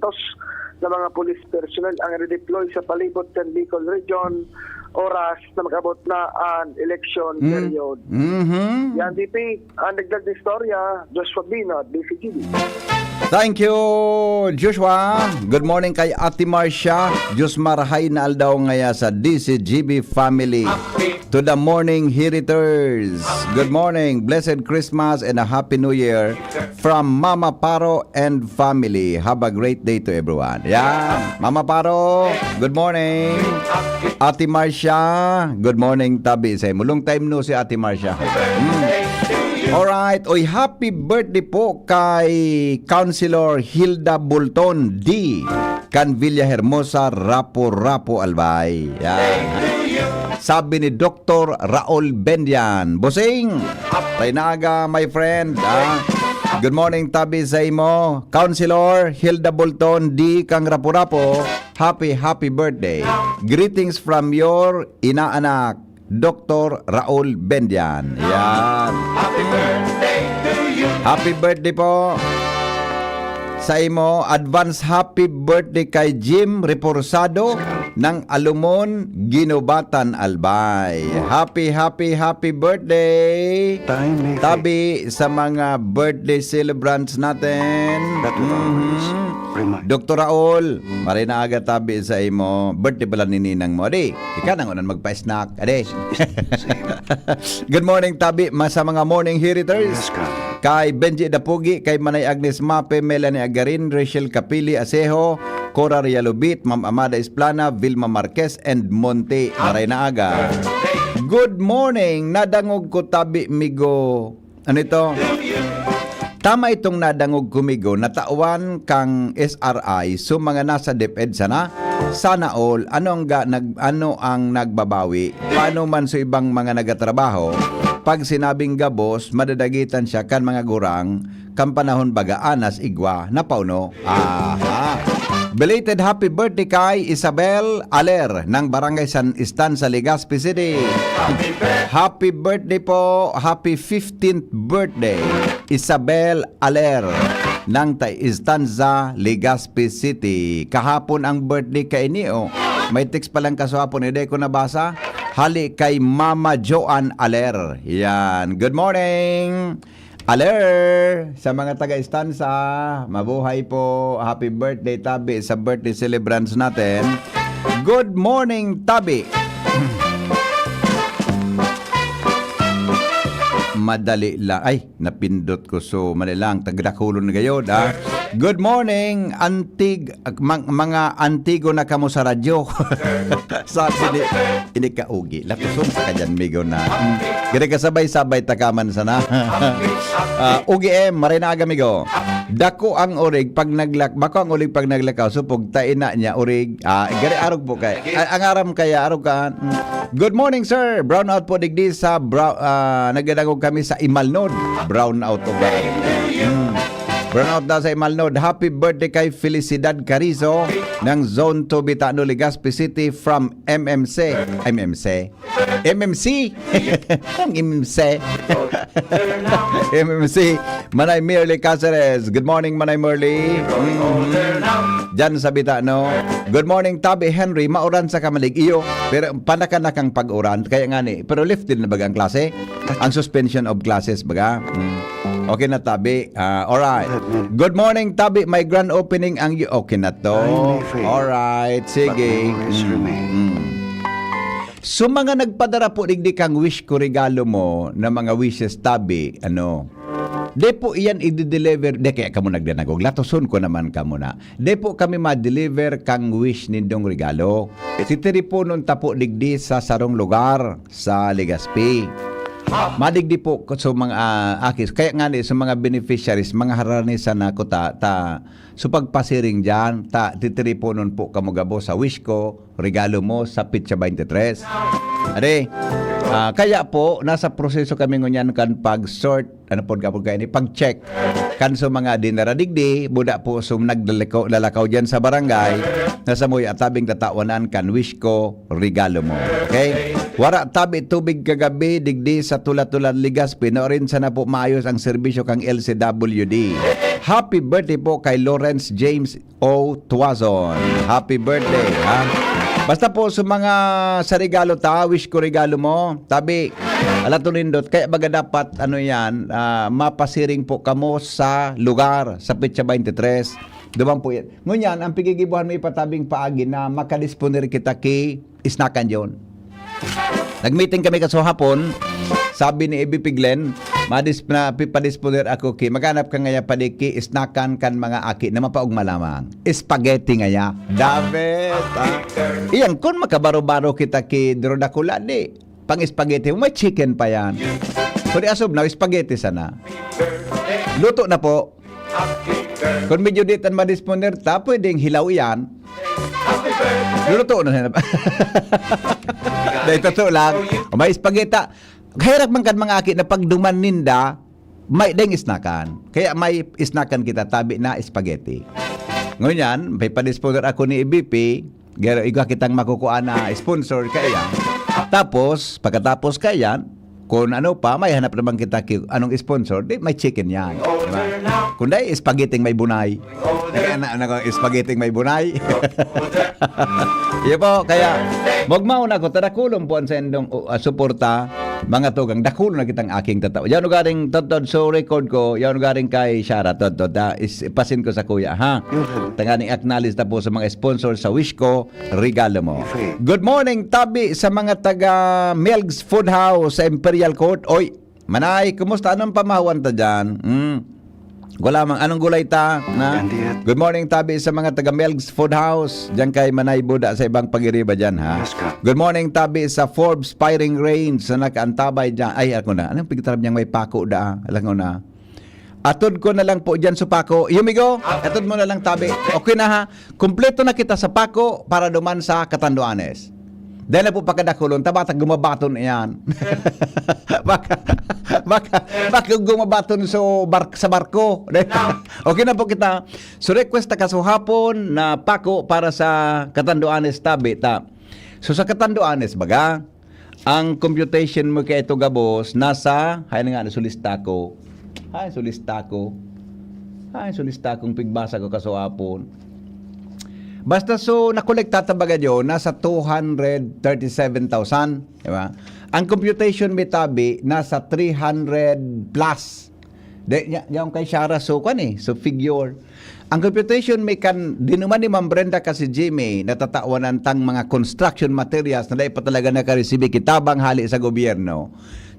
na mga police personnel ang redeploy sa palibot ng Bicol Region oras na mag-abot na ang election period. Yan, DP, ang nagdag na istorya, Joshua Bino, DCGB. Thank you, Joshua. Good morning kay Ate Marcia. Diyos marahay na aldaw ngaya sa DCGB family. To the morning heriters. Good morning, blessed Christmas and a Happy New Year from Mama Paro and family. Have a great day to everyone. Yeah, Mama Paro, good morning. Ate Marcia, good morning tabi sa mulong time no si Ate Marcia. Alright, oy, happy birthday po kay Councilor Hilda Bulton D. Canvilla Hermosa, Rapo Albay. Yan. Sabi ni Dr. Raul Bendian. Bosing, tayo naaga, my friend. Good morning, tabi sa imo. Councilor Hilda Bulton D. Kang Rapo. Happy birthday. Greetings from your inaanak, Dr. Raul Bendian. Yan. Happy birthday po sa imo. Advance happy birthday kay Jim Reporsado ng Alumon, Ginobatan, Albay. Happy birthday. Tabi sa mga birthday celebrants natin. Dr. Raul, maray na aga tabi sa imo. Birthday pala ni ninang mo. Adi, ika nang unan magpa-snack. Adi. Good morning tabi sa mga morning heriters. Kay Benji Dapugi, kay Manay Agnes Mape, Melanie Agarin, Rachel Capili Asejo, Cora Rialubit, Ma'am Amada Esplana, Vilma Marquez, and Monte. Maray na aga. Good morning, nadangog ko tabi migo. Ano ito? Tama itong nadangog kumigo, natawan kang SRI, so mga nasa DepEd sana all, ano ang nagbabawi, paano man sa ibang mga nagatrabaho, pag sinabing gabos, madadagitan siya kan mga gurang, kan panahon baga anas igwa na pauno. Aha. Belated happy birthday kay Isabel Aler ng Barangay San Istan sa Legazpi City. Happy birthday po, happy 15th birthday, Isabel Aler ng Istanza, Legazpi City. Kahapon ang birthday kay niyo. May text pa lang kasahapon, hindi ko nabasa. Hali kay Mama Joan Aler. Yan. Good morning, Aler! Sa mga taga-Istanza, mabuhay po. Happy birthday, Tabi, sa birthday celebrants natin. Good morning, Tabi! Madali lang. Ay, napindot ko. So, manilang. Tagdakulon na gayon. Good morning, mga antigo na kamo sa radyo. Sabi ini kaugi. Lakusong sa kanyan, migo na. Gani ka sabay-sabay takaman sana. Ugi maray na aga, migo. Dako ang orig pag bako ang orig pag naglakaw. So, pag taina niya, orig. Gani arog po kay. Ang aram kaya, arog ka. Good morning, sir. Brown out po digdi sa nagdadagog kami sa Imalnod. Brown out of that. Burnout na sa Imalnod. Happy birthday kay Felicidad Carizo ng Zone 2 Bitano, Legazpi City from MMC. MMC? Ang MMC. MMC. Manay Merly Caceres. Good morning, Manay Merly. Diyan sa Bitano. Good morning, Tabi Henry. Mauran sa kamalig iyo. Pero panakanakang pag-uran. Kaya nga ni. Pero lifted na baga ang klase? Ang suspension of classes baga? Okay na, Tabi. Alright. Good morning, Tabi. May grand opening ang... Okay na to. Alright. Sige. So, mga nagpadara po, digdi kang wish ko regalo mo na mga wishes, Tabi. Di po iyan i-deliver. Di kaya kamo nagdanagog. Latoson ko naman kamo na. Di po kami ma-deliver kang wish nindong regalo. Si Tiripo nun tapo digdi sa sarong lugar sa Legazpi. Madigdi po sa mga akis. Kaya nga sa mga beneficiaries, mga haranisan na ko so pagpasiring dyan, titiripo nun po kamugabo sa wish ko, regalo mo sa Pitsa 23. Ade, kaya po, nasa proseso kami ngunyan kan pag-sort, pag-check kan sa mga dinaradigdi, buda po sum naglalakaw dyan sa barangay, nasa mo'y atabing tatawanan kan wish ko, regalo mo. Okay? Wara tabi tubig kagabi digdi sa Tulat-Tulat Legazpi. Rin sana po maayos ang serbisyo kang LCWD. Happy birthday po kay Lawrence James O. Tuazon. Happy birthday, ha? Basta po sa mga sa regalo wish ko regalo mo. Tabi, alatunindot. Kaya baga dapat, mapasiring po kamo sa lugar, sa Pitsa 23. Duman po yan. Ngunyan, ang pigigibuhan mo ipatabing paagi na makadisponer kita ki isnakan yon. Nag-meeting kami kaso hapon, sabi ni EBP Glenn, padisponer ako ki, maghanap ka ngaya padiki, isnakan kan mga aki na mapaog malamang. Spaghetti ngaya. David. Iyan, kung makabaro-baro kita ki Drodakula, di. Pang spaghetti, may chicken pa yan. Kung di asob na, spaghetti sana. Luto na po. Kung medyo ditan madisponer ta, pwedeng hilaw yan. Luluto na siya. Dahil totoo lang, may spageta. Kahirap man kan mga aki na pagduman ninda, may deng isnakan. Kaya may isnakan kita, tabi na spaghetti. Ngayon, may pa-sponsor ako ni EBP, gero igwa kitang makukuha na sponsor kaya. Tapos, pagkatapos kaya, kung ano pa, may hanap naman kita anong sponsor, di may chicken yan. Diba? Kung dahil spaghetti may bunay. Spaghetti may bunay. Iyo po, kaya magmaon ako, tadakulong po ang sendong suporta, mga tugang, dakulong na kitang aking tataw. Yan garing totod, so record ko, yan garing kay Shara, totod, ipasin ko sa kuya, ha? Tanganing acknowledge na po sa mga sponsor sa wish ko, regalo mo. Good morning, Tabi, sa mga taga Melg's Food House sa Imperial Court. Oy, Manay, kumusta? Anong pamahawan ta dyan? Wala mang anong gulay ta na? Good morning, Tabi, sa mga taga Melg's Food House diyan kay Manay Buda sa ibang pagiriba diyan, ha? Good morning, Tabi, sa Forbes Firing Range na nakaantabay diyan. Ay, ako na. Anong pigtarab niyang may pako da? Alam ko na. Atod ko na lang po diyan sa pako. Yumigo, atod mo na lang, Tabi. Okay na, ha? Kumpleto na kita sa pako para duman sa Catanduanes. Dahil na po pagkadakulon, tabatag gumabaton yan. Baka baka gumabaton sa barko. Okay na po kita. So request ta kasuhapon na pako para sa Catanduanes tabi ta. So sa Catanduanes baga, ang computation mo kay ito gabos nasa hay nga sulista ko. Sulista kong pigbasa ko kasuhapon. Basta so nakolekta ta baga yo nasa 237,000, di ba? Ang computation metabi nasa 300 plus. Yung kay Shara so so figure. Ang computation may kan dinuman ni Ma'am Brenda kasi Jimmy natatawanan tang mga construction materials na dai pa talaga naka-receive kitabang hali sa gobyerno.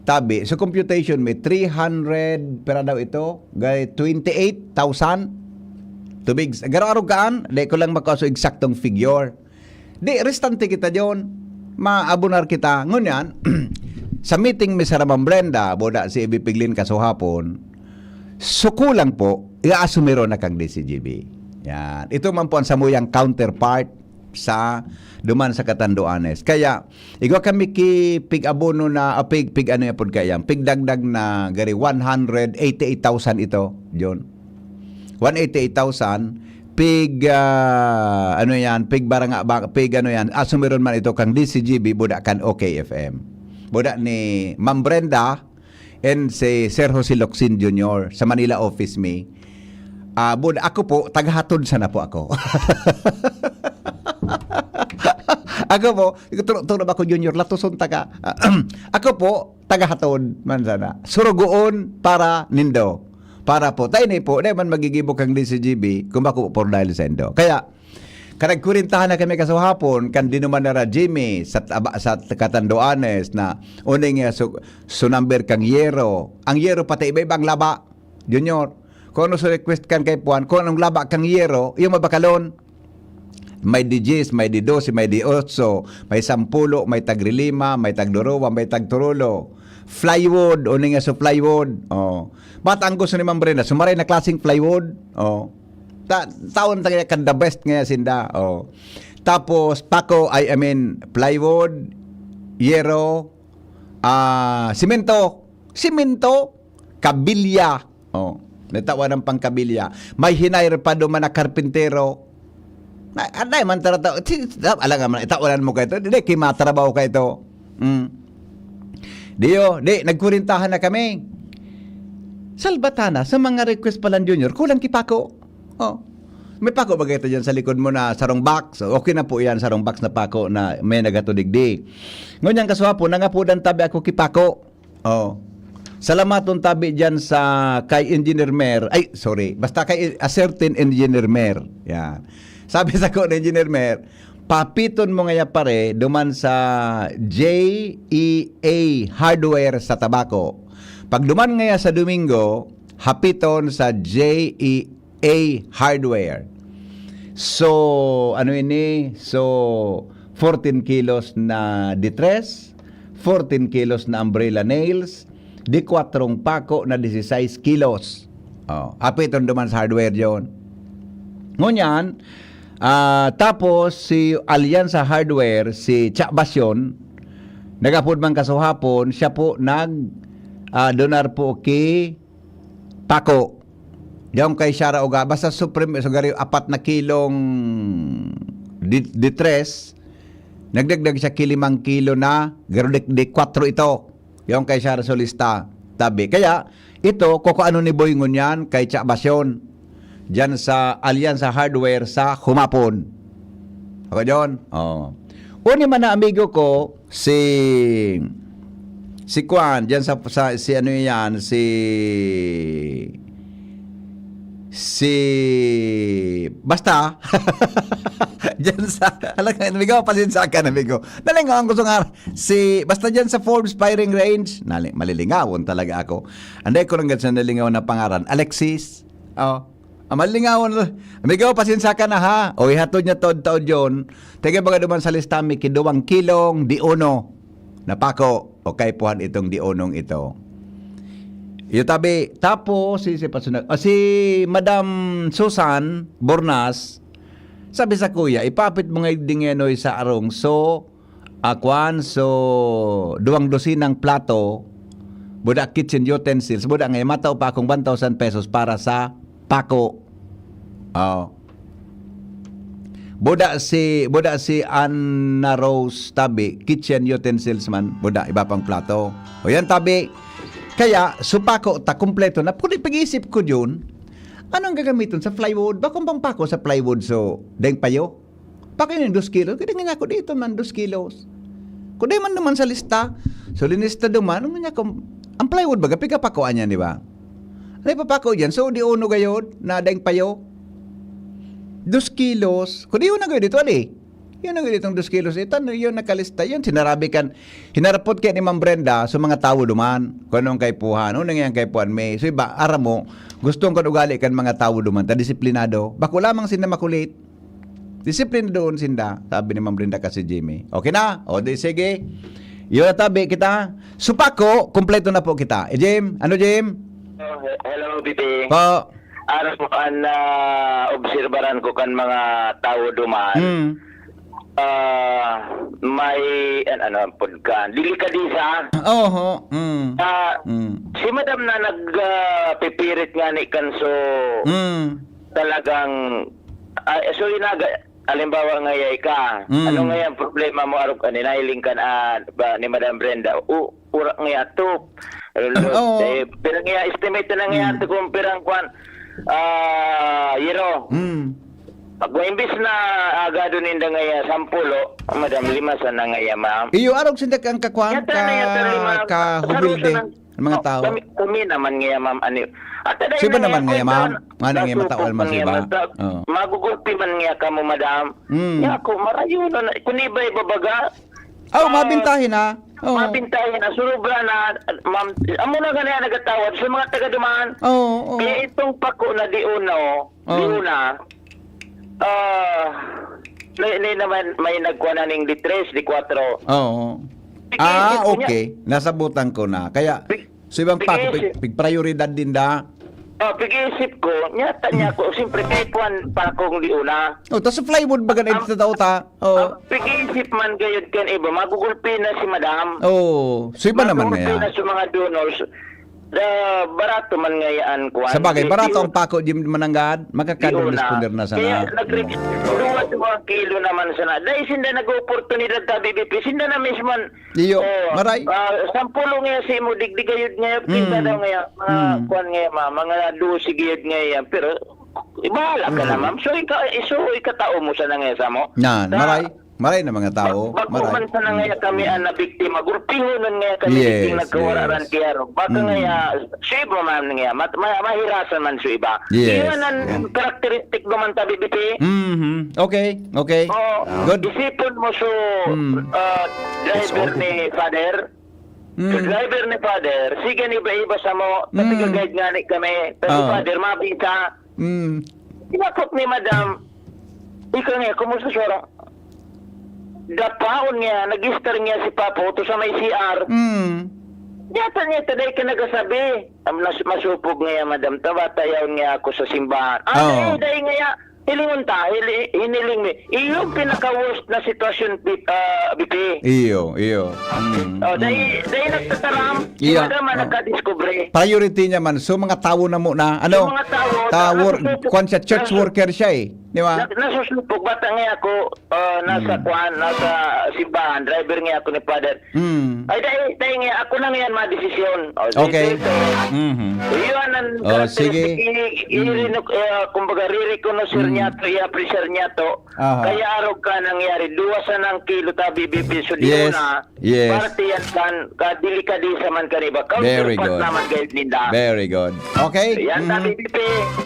Tabi, so computation may 300 pera daw ito, gay 28,000 tubig. Garo-aro kaan, di ko lang makaso eksaktong figure. Di, restante kita yon, maabunar kita. Ngunyan, sa meeting mi sa Ma'am Brenda, boda si Ibi Piglin kasuhapon, so kulang po, iaasumiro na kang DCGB. Yan. Ito man po ang samuyang counterpart sa duman sa Catanduanes. Kaya igwa kami ki pig abono na pig ano yapod kaya pig dagdag na gari 188,000 ito John. 188,000 pig ano yan pig baranga pig ano yan asumiron man ito kang DCGB buda kan OKFM. Buda ni Ma'am Brenda and si Sir Jose Locsin Jr. sa Manila office me. Buda ako po tagahatod sana po ako. Ako po, turo ba ko junior, latuson taga. Ako po, tagahatod man sana. Surugoon para nindo. Para po, tayo ni po, man magigibok ang DCGB, kung bako po dahil sa indo. Kaya, karagkurintahan na kami kasuhapon, kan dinuman na Jimmy sa Catanduanes na uning number kang yero. Ang yero pati iba-ibang laba, junior. Kung ano sa request kan kay Puan, kung anong laba kang yero, yung mabakalon. May D10, may D12, may D8, may 10, may tag-5, may tag-2, may tag-3. Plywood, o nga so plywood. Oh. Ba't ang gusto ni Ma'am Brenda? Sumaray na klaseng plywood. Oh. Taon tayo kan the best nga sinda. Oh. Tapos, plywood, yero, simento, kabilya. Oh. Natawa ng pangkabilya. May hinayr pa doon na karpintero. Anday man tarata alang man itawalan mo kay ito di kay matrabaho kay ito nagkurintahan na kami salbatana sa mga request pa lang junior kulang kipako may pako ba ito dyan sa likod mo na sarong box okay na po yan sarong box na pako na may nagatudigdi ngunyan kasuhapo nangapudan tabi ako kipako salamaton tabi dyan sa kay Engineer Mer basta kay a certain Engineer Mer yan. Sabi sa ko ng Engineer Mer, papiton mo nga pare duman sa JEA Hardware sa Tabaco. Pag duman nga sa Domingo, hapiton sa JEA Hardware. So, ano ini? So, 14 kilos na D3, 14 kilos na umbrella nails, D4 pako na 16 kilos. Hapiton duman sa hardware yon. Ngunyan, tapos si Alyansa Hardware, si Cha Basyon, nagapod man kasuhapon, siya po donar po kay Paco. Yung kay Shara Oga, basta supreme, so gari 4 na kilong D3, nagdagdag siya 5 kilo na, garo D4 ito. Yung kay Shara Solista, tabi. Kaya, ito, kukuano ni Boy ngunyan kay Cha Basyon. Diyan sa Alyansa Hardware sa Humapon. Ako dyan? Uni man na amigo ko, si Kwan, diyan si ano yan, basta, diyan sa, namigo, pasensya ka, namigo. Nalingaw ang gusto nga, basta diyan sa Forbes Firing Range, malilingawon talaga ako. Anday ko lang sa nalingaw na pangaran, Alexis, malingawon. Amigo, pasensya ka na ha. O ihatod niya taod yun. Tega baga duman sa listami, 2 kilong di-uno. Napako. O kay puhan itong di-unong ito. Iyo tabi. Tapos, si Madam Susan Bornas, sabi sa kuya, ipapit mo nga dingenoy sa arong. So, 2 dosinang plato, buda kitchen utensils, buda ngay mataw pa akong 1,000 pesos para sa pako. Oh. Buda si Anna Rose Tabi, kitchen utensils man, buda iba pang plato. O yan Tabi. Kaya supako ta kumpleto na. Kung pag-isip ko yun, anong gagamiton sa plywood? Bakong pang pako sa plywood so deng payo? Pakain yung 2 kilos. Kaya nga ako dito man 2 kilos. Kung di man naman sa lista, so linista duman, ang plywood baga, pigapakoan yan, di ba? Ano ipapako yan? So di uno gayod na deng payo. 2 kilos. Kung di yun na gayod dito, ali. Yun na gayod itong 2 kilos. Ito, yun nakalista. Yun, hinarapot kaya ni Ma'am Brenda sa mga tao duman. Kung anong kaipuhan. Ano nangyayang kaipuhan may. So iba, ara mo, gustong kong ugali kan mga tao duman. Ta disiplinado. Bako lamang sinda makulit. Disiplina doon sinda. Sabi ni Ma'am Brenda kasi Jimmy. Okay na? O di sige. Yun na tabi kita. Supako, kumpleto na po kita. Jim? Ano Jim? Hello, Bibi. Po. Aras mo kan obserbaran ko kan mga tao duman. May podkan. Delikadisa. Oho. Si Madam na nagpipirit nga ni kanso talagang so inaga alimbawa ngayon ka. Ano ngayon problema mo arog nailing kan ni Madam Brenda? Ura ngayon to. Pero ngayon estimate na ngayon kung pirang kwan yero. Pag imbis na agado ninda ngaya 10, Madam 5 sa na ngaya ma'am. Iyo arog sinda kang kakwan ka hubilde ng mga tao. Kami naman ngaya ma'am ani. Siba naman ngaya ma'am. Ngano ngaya matawal man siba. Magugulpi man ngaya kamo Madam. Ya ko marayo na kuni ba ibabaga. Mabintahin na. Mabintahin na surubra na ma'am. Amo na ganyan nagatawad sa mga taga dumaan. Kaya itong pako na di una. Naman may nagkuha na ng D3, D4. Oo. Okay. Nasabutan ko na. Kaya, so ibang pako, prioridad din da. Pag-iisip ko, nyata niya ko, siyempre kahit puan pa kong di una. Tapos sa plywood ba ganun ito tao ta? Pag-iisip man gayod kan iba, magugulpi na si Madam. So iba naman magugulpi ngaya. na sa mga donors. Barato man ngayaan kuan. Sa bagay, barato ang pako di mananggad, magkakadong responder na sana. Kaya nag-2 kilo naman sana. Dahil sinda nag-oportunidad ta BBP, sinda na mismo. Iyo, maray. 10 nga si mo digdigayod nga pinta daw nga kuan nga mga 12 gayod nga pero ibahala ka na ma'am. So ikatao mo sa nga mo. Yan, maray na mga tao. Bakuman sa nga kami na biktima, gurpihon nga kami nagkawararan kiyaro. Baka nga sibo man nga mahirasan man sa iba. Iyon ang karakteristik naman ta BBP. Okay. Good. Isipon mo so driver ni Father. Driver ni Father, sige ni iba sa mo, tapigagayad nga ni kami. Pero Father, mabita. Tinakot ni Madam, ikaw nga, kumusta siya? Dapaon nga, nag-istar nga si Papo to sa may CR. Yata niya, taday ka nagasabi. Masupog nga, Madam, tawatayaw nga ako sa simbahan. Dahil nga, hilingon ta, hiniling mi. Iyo pinaka-worst na sitwasyon, BP. Iyo. Dahil nagtataram, si Madam nagka-discovery. Priority niya man, so mga tao na muna. Ano? Yung mga tao, siya, church worker siya eh. Di ba? Nasusupog, bata nga ako, nasa simbahan, driver nga ako ni Father. Ay, dahil nga, ako na ngayon madesisyon. Okay. Iyon ang sige. Kumbaga, re-reconocer niya to, i-appreciate niya to. Kaya araw ka nangyari, 2 ng kilo ta BBP. So, di na, parte yan kan, delikadisa man ka riba. Very good. Naman gayud ninda. Very good. Okay. Yan ta BBP,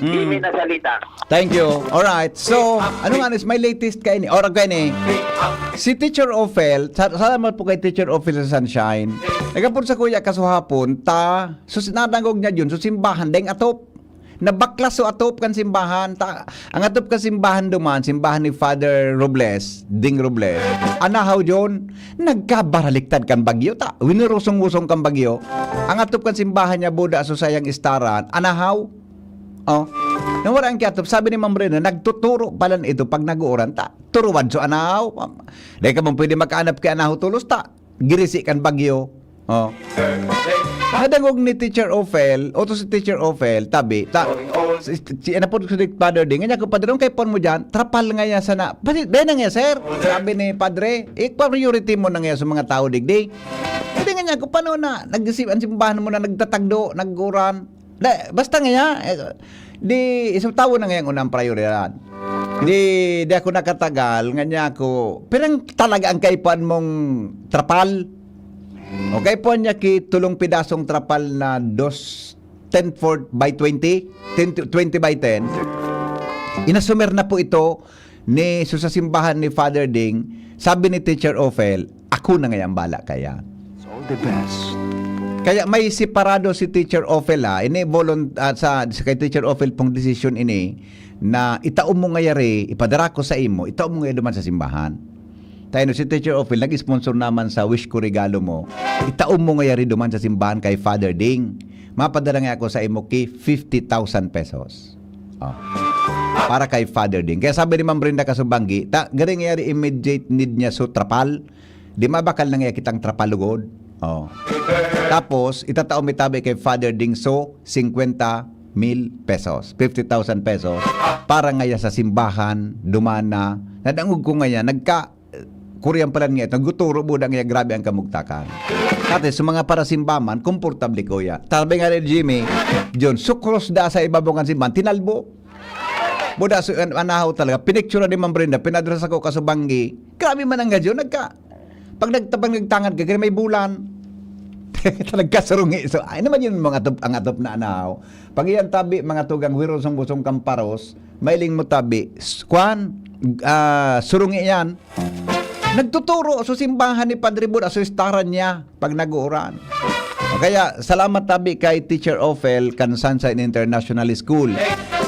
hindi na salita. Thank you. Alright. So, ano nga is my latest kay ni? Or kay ni? Si Teacher Ophel, salamat po kay Teacher Ophel sa Sunshine. Nagapon sa kuya kasuhapon, so sinadangog niya yun, so simbahan, deng atop. Nabaklas so atop kan simbahan. Ang atop kan simbahan duman, simbahan ni Father Robles, Ding Robles. Anahaw yun, nagkabaraliktad kan bagyo. Winurusong-usong kan bagyo. Ang atop kan simbahan niya, Buda, so sayang istaran. Anahaw. Nawara ang kiatop, sabi ni Ma'am Brenda, nagtuturo pala ito pag nag-uuran, turuan so anahaw. Dahil ka mong pwede makaanap kay anahaw tulos, girisi kan bagyo. Nadangog ni Teacher Ophel, o to si Teacher Ophel, tabi, ano po si Father Ding, nga ko, Padre, kay pon mo dyan, trapal nga yan sana. Ba na nga, sir? Sabi ni Padre, priority mo na nga sa mga tao, digdi. Hindi nga ko, paano na, ang simbahan mo na nagtatagdo, nagguran. Basta nga, di, isang tao na nga yung unang prioridad. Di ako nakatagal, nga niya ako, pero talaga ang kaipuan mong trapal. Okay po niya ki tulong pidasong trapal na 10 by 20 by 10. Inasumer na po ito ni sa simbahan ni Father Ding. Sabi ni Teacher Ophel, ako na ngayon bala kaya. It's all the best. Kaya may separado si Teacher Ophel ini sa kay Teacher Ophel pong decision ini na itaom mo ngayari, ipadara ko sa imo, itaom mo ngayon duman sa simbahan. Tayo si Teacher Ophel, nag-sponsor naman sa Wish Ko Regalo Mo. Itaom mo ngayari duman sa simbahan kay Father Ding. Mapadala nga ako sa imo ki 50,000 pesos. Oh. Para kay Father Ding. Kaya sabi ni Ma'am Brenda Kasubanggi, garing ngayari immediate need niya so trapal. Di mabakal na nga kitang trapalugod. Oh. Tapos, itataom itabi kay Father Ding so 50,000 pesos. 50,000 pesos. Para ngaya sa simbahan, dumana. Nadangog ko ngayon, Korean pala nga ito, guturo mo na nga grabe ang kamugtakan. Kate, sa mga parasimbaman, komportable ko ya. Sabi nga rin Jimmy, John, sukros da sa ibabungan simbahan, tinalbo. Buda, anahaw talaga. Pinicture ni Ma'am Brenda, pinadras ako kasubanggi. Grabe man ang gadyo, pag nagtangan ka, may bulan. Talaga sarungi. So, ay naman yun ang atop na anahaw. Pag iyan tabi, mga tugang wiro sang busong kamparos, mailing mo tabi, surungi yan. Nagtuturo sa simbahan ni Padre Buda, asustaran niya pag nag-uuran. Kaya salamat tabi kay Teacher Ophel kan Sunshine International School.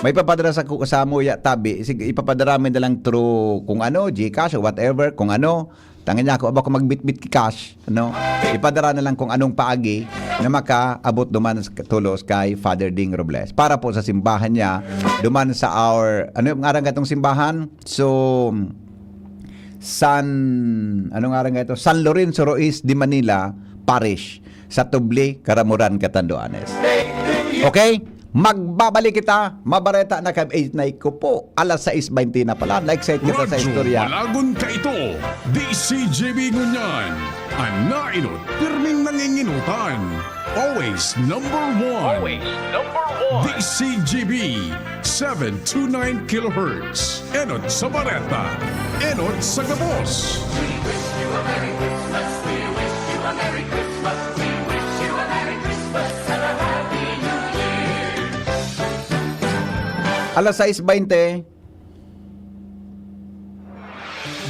May papadara sa Samuya tabi, sige ipapadaramin na lang through kung ano, GCash or whatever, kung ano. Tangin niya ako, aba ko magbitbit ki cash, ano? Ipadara na lang kung anong paagi na makaabot duman tulos kay Father Ding Robles. Para po sa simbahan niya, duman sa ano yung ngarang gatong simbahan? So, San Lorenzo Ruiz de Manila Parish sa Tubli, Karamuran, Catanduanes. Okay? Magbabalik kita, mabareta na kay 8 night ko po. Alas 6:20 na pala. Na-excite kita sa istorya. Malagon ka ito. DCGB ngunyan. Anainot, pirming nanginginutan. Always number one. DCGB 729 kHz. Enot sa Bareta. Enot sa Gabos. Alas 6:20.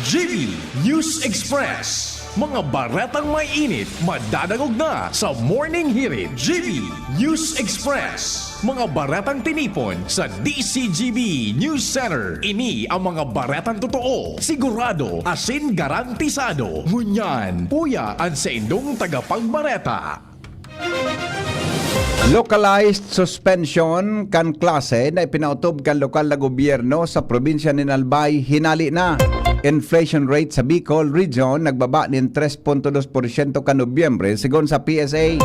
GB News Express. Mga baretang may init, madadagog na sa Morning Hirit. GB News Express. Mga baretang tinipon sa DCGB News Center. Ini ang mga baretang totoo, sigurado, asin garantisado. Ngunyan, puya ang sa indong tagapagbareta. Localized suspension kan klase na ipinautob kan lokal na gobyerno sa probinsya ni Albay hinali na. Inflation rate sa Bicol Region nagbaba ng 3.2% kan Nobyembre sigon sa PSA.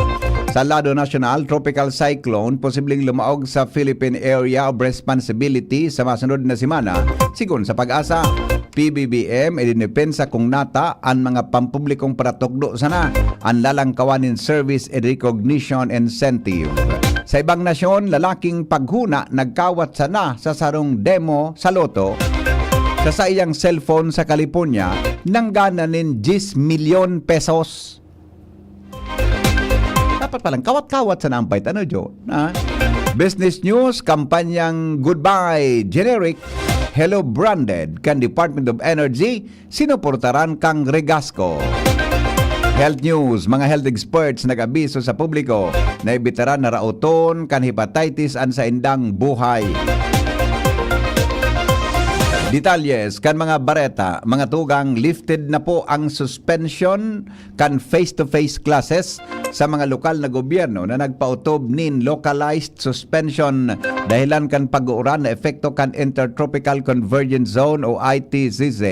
Sa lado national, tropical cyclone posibleng lumaog sa Philippine Area of Responsibility sa masunod na semana sigon sa Pag-asa. PBBM idinipensa kung nata ang mga pampublikong paratugdo sana ang lalangkawanin service and recognition incentive. Sa ibang nasyon, lalaking paghuna nagkawat sana sa sarong demo sa loto sa iyang cellphone sa California nang gananin 10 milyon pesos. Dapat palang kawat-kawat sa nampay. Ano, Jo? Business News, kampanyang Goodbye Generic, Hello Branded kan Department of Energy, sinuportaran kang Regasco. Health News, mga health experts nag-abiso sa publiko na ibitaran na rauton kan hepatitis an sa indang buhay. Detalles kan mga bareta, mga tugang lifted na po ang suspension kan face-to-face classes sa mga lokal na gobyerno na nagpautob nin localized suspension dahilan kan pag-uuran na epekto kan Intertropical Convergence Zone o ITCZ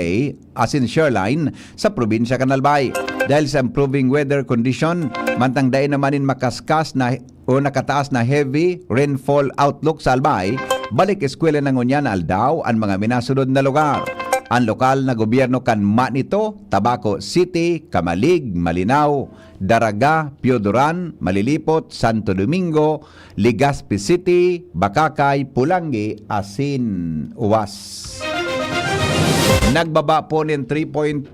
asin shoreline sa probinsya kan Albay. Dahil sa improving weather condition, mantang dain namanin makaskas na o nakataas na heavy rainfall outlook sa Albay, balik eskwela ng Unyan Aldaw ang mga minasunod na lugar. Ang lokal na gobyerno kan Manito, Tabaco City, Kamalig, Malinaw, Daraga, Piodoran, Malilipot, Santo Domingo, Legazpi City, Bakakay, Pulangi, asin Uwas. Nagbaba po ng 3.2%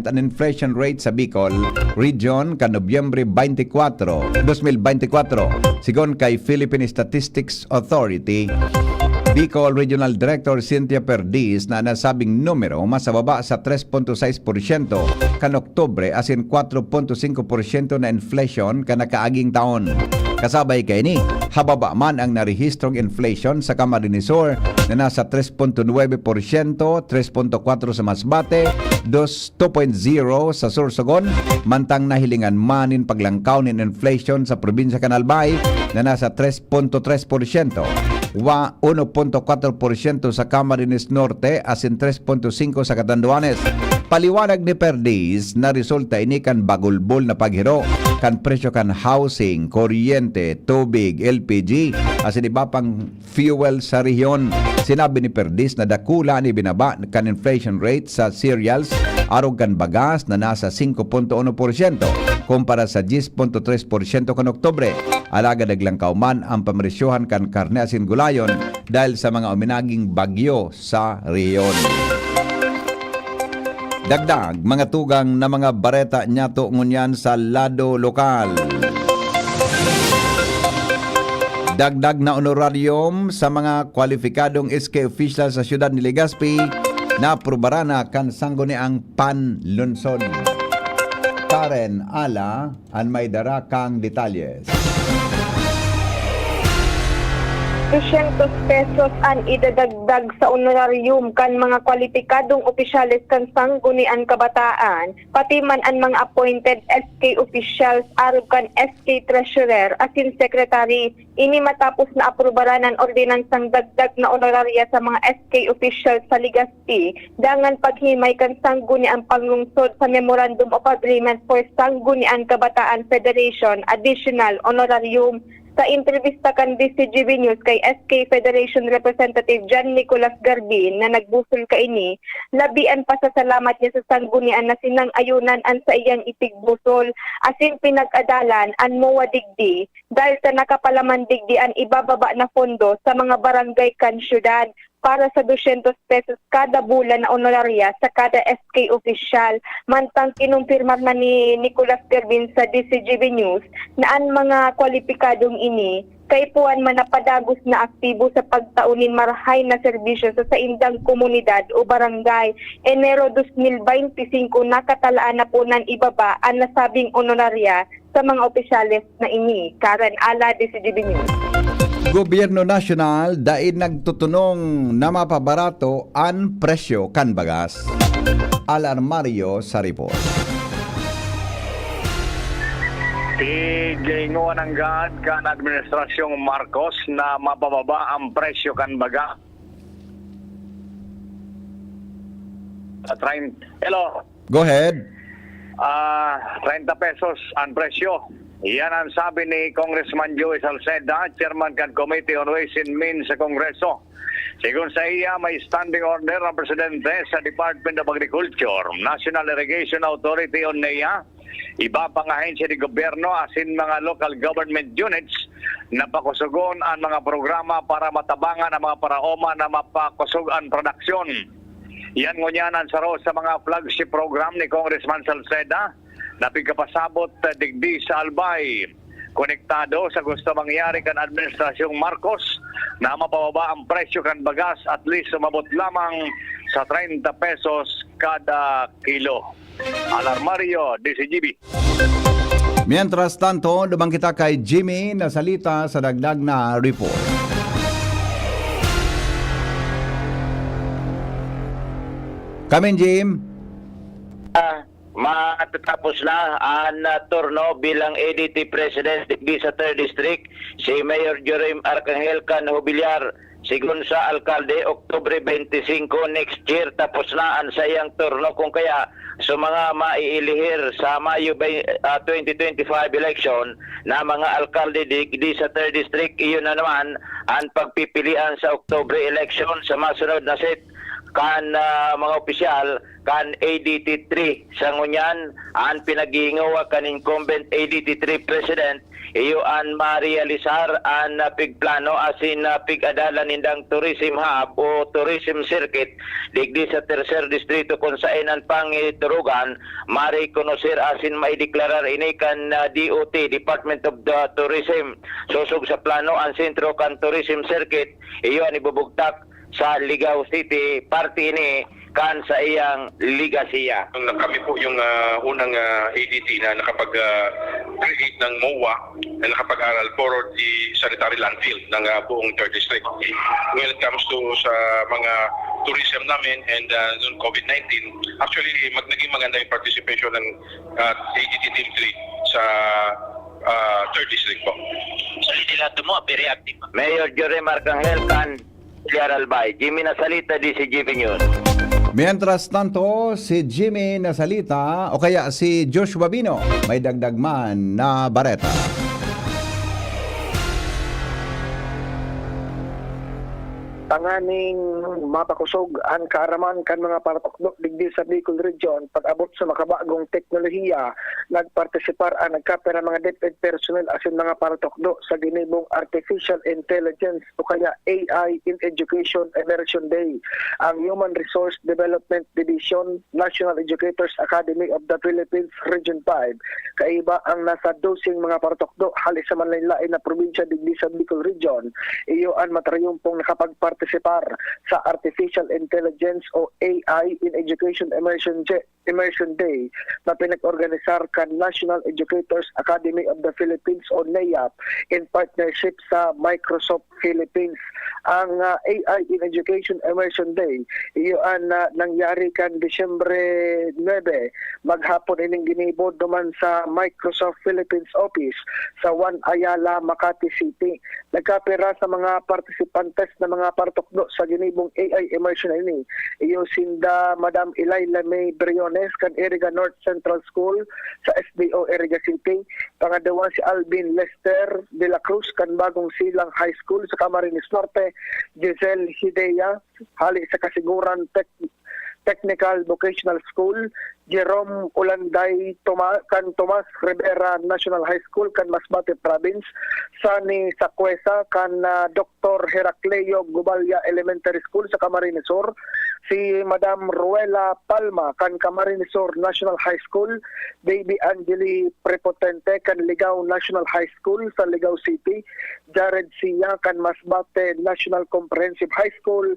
ang inflation rate sa Bicol Region ka Nobyembre 2024, sigon kay Philippine Statistics Authority. Bicol Regional Director Cynthia Perdiz na nasabing numero masababa sa 3.6% kan Oktubre asin 4.5% na inflation kan nakaaging taon. Kasabay kay ni, hababa man ang narehistrong inflation sa Camarines Sur na nasa 3.9%, 3.4 sa Masbate, 2.0 sa Sorsogon, mantang nahilingan manin paglangkaw ng inflation sa probinsya kan Albay na nasa 3.3%. 1.4% sa Camarines Norte asin 3.5 sa Catanduanes. Paliwanag ni Perdiz na resulta ini kan bagulbol na paghiro kan presyo kan housing, kuryente, tubig, LPG asin iba pang fuel sa rehiyon. Sinabi ni Perdiz na dakula ni binaba kan inflation rate sa cereals arog kan bagas na nasa 5.1% kumpara sa 10.3% kan Oktubre. Alaga naglangkaw man ang pamresyohan kan karne asin gulayon dahil sa mga uminaging bagyo sa rehiyon. Dagdag, mga tugang na mga bareta nyato ngunyan sa lado lokal. Dagdag na honorarium sa mga kwalifikadong SK official sa siyudad ni Legazpi na aprobara na kan sangguniang panlunsod. Karen Ala, ang may dara kang detalles. 200 pesos ang idadagdag sa honorarium kan mga kwalipikadong opisyales kan sanggunian kabataan, pati man ang mga appointed SK officials arog kan SK treasurer asin secretary. Ini matapos na aprobaran ang ordinansang dagdag na honoraria sa mga SK officials sa Legazpi, dangan paghimay kan sanggunian panglungsod sa Memorandum of Agreement for Sanggunian Kabataan Federation Additional Honorarium. Sa entrevista kan DCGB News kay SK Federation Representative John Nicolas Garbin na nagbusol kaini, labian pa sa salamat niya sa sanggunian na sinang ayunan an sa iyang ipigbusol asin pinag-adalan an mowa digdi dahil sa nakapalaman digdi an ibababa na pondo sa mga barangay kan syudad para sa 200 pesos kada bulan na honoraria sa kada SK official. Mantang kinumpirmar na ni Nicolas Garbin sa DCGB News na ang mga kwalipikadong ini kay puan man napadagos na aktibo sa pagtaunin marahay na serbisyo sa indang komunidad o barangay. Enero 2025 nakatalaan na po ng ibaba ang nasabing honoraria sa mga opisyales na ini. Karen Ala, DCGB News. Gobyerno Nasyonal daid nagtutunong na mapabarato ang presyo kan bagas. Alarmario sa report. Tiginguan ang gad kan Administrasyong Marcos na mapababa ang presyo kan baga. Hello. Go ahead. 30 pesos ang presyo. Yan ang sabi ni Congressman Joey Salceda, Chairman kan Committee on Ways and Means sa Kongreso. Sigun sa iya, may standing order ang Presidente sa Department of Agriculture, National Irrigation Authority o NEA, iba pang ahensya ni gobyerno asin mga local government units na pakusugon ang mga programa para matabangan ang mga paraoma na mapakusog ang produksyon. Yan ngunyanan sa sa mga flagship program ni Congressman Salceda na pigkapasabot digdi sa Albay. Konektado sa gusto mangyari kan Administrasyong Marcos na mapababa ang presyo kan bagas at least sumabot lamang sa 30 pesos kada kilo. Alarmario, DCGB. Mientras tanto, dumang kita kay Jimmy na salita sa dagdag na report. Come in, Jim. matatapos na ang turno bilang ADT President digdi sa 3rd District si Mayor Jorim Arcangel Can Jubilar. Sigun sa alkalde, Oktubre 25 next year tapos na ang sayang turno, kung kaya sa mga maiilihir sa Mayo 2025 election na mga alkalde di sa 3rd District, iyon na naman ang pagpipilian sa Oktubre election sa masunod na set kan mga opisyal kan ADT 3 sa ngunyan ang pinaghingawa kan incumbent ADT 3 President iyo an marealisar an pigplano asin pigadalan nindang tourism hub o tourism circuit digdi sa tercer distrito kung saan ang pangiturugan ma-reconocer asin maideklarar ini kan DOT, Department of the Tourism. Susog sa plano ang sentro kan tourism circuit iyo ang ibubugtak sa Ligao City, party ini kan sa iyang ligasiya. Kami po yung unang ADT na nakapag-create ng MOA na nakapag-aral for the sanitary landfill ng buong 3rd District. When it comes to sa mga tourism namin and COVID-19, actually naging maganda yung participation ng ADT Team 3 sa 3rd District po. So, nila mo, very active. Mayor Jorim Arcangel Can Albay, Jimmy Nasalita, DCGP News. Mientras tanto, si Jimmy Nasalita o kaya si Joshua Bino may dagdag man na bareta. Tanganing mapakusog ang kaaraman kan mga paratokdo digdi sa Bicol Region pag-abot sa makabagong teknolohiya. Nagpartisipar ang nagkapera mga DepEd personnel asin mga paratokdo sa ginibong Artificial Intelligence o kaya AI in Education Immersion Day. Ang Human Resource Development Division, National Educators Academy of the Philippines Region 5, kaiba ang nasa 12 mga paratokdo halis sa manlain-lain na probinsya digdi sa Bicol Region. Iyo ang matrayumpong nakapagpartisipar sa Artificial Intelligence o AI in Education Immersion Day na pinag-organisar kan National Educators Academy of the Philippines o NEAP in partnership sa Microsoft Philippines. Ang AI in Education Immersion Day iyon nangyari kan Disyembre 9 maghapon ining ginibod duman sa Microsoft Philippines office sa Juan Ayala, Makati City. Nagkapera sa mga partisipantes na mga partokdo sa ginibong AI immersion ini iyo sinda Madam Elaila May Briones kan Iriga North Central School sa SDO Iriga City. Pangadawa si Alvin Lester de la Cruz kan Bagong Silang High School sa Camarines Norte. Giselle Hidea hali sa Kasiguran Technical Vocational School. Jerome Ulanday kan Tomas Rivera National High School kan Masbate Province. Sani Sacuesa kan Dr. Heracleo Gubalya Elementary School sa Camarines Sur. Si Madam Ruela Palma kan Camarines Sur National High School. Baby Angeli Prepotente kan Ligao National High School sa Ligao City. Jared Sia kan Masbate National Comprehensive High School.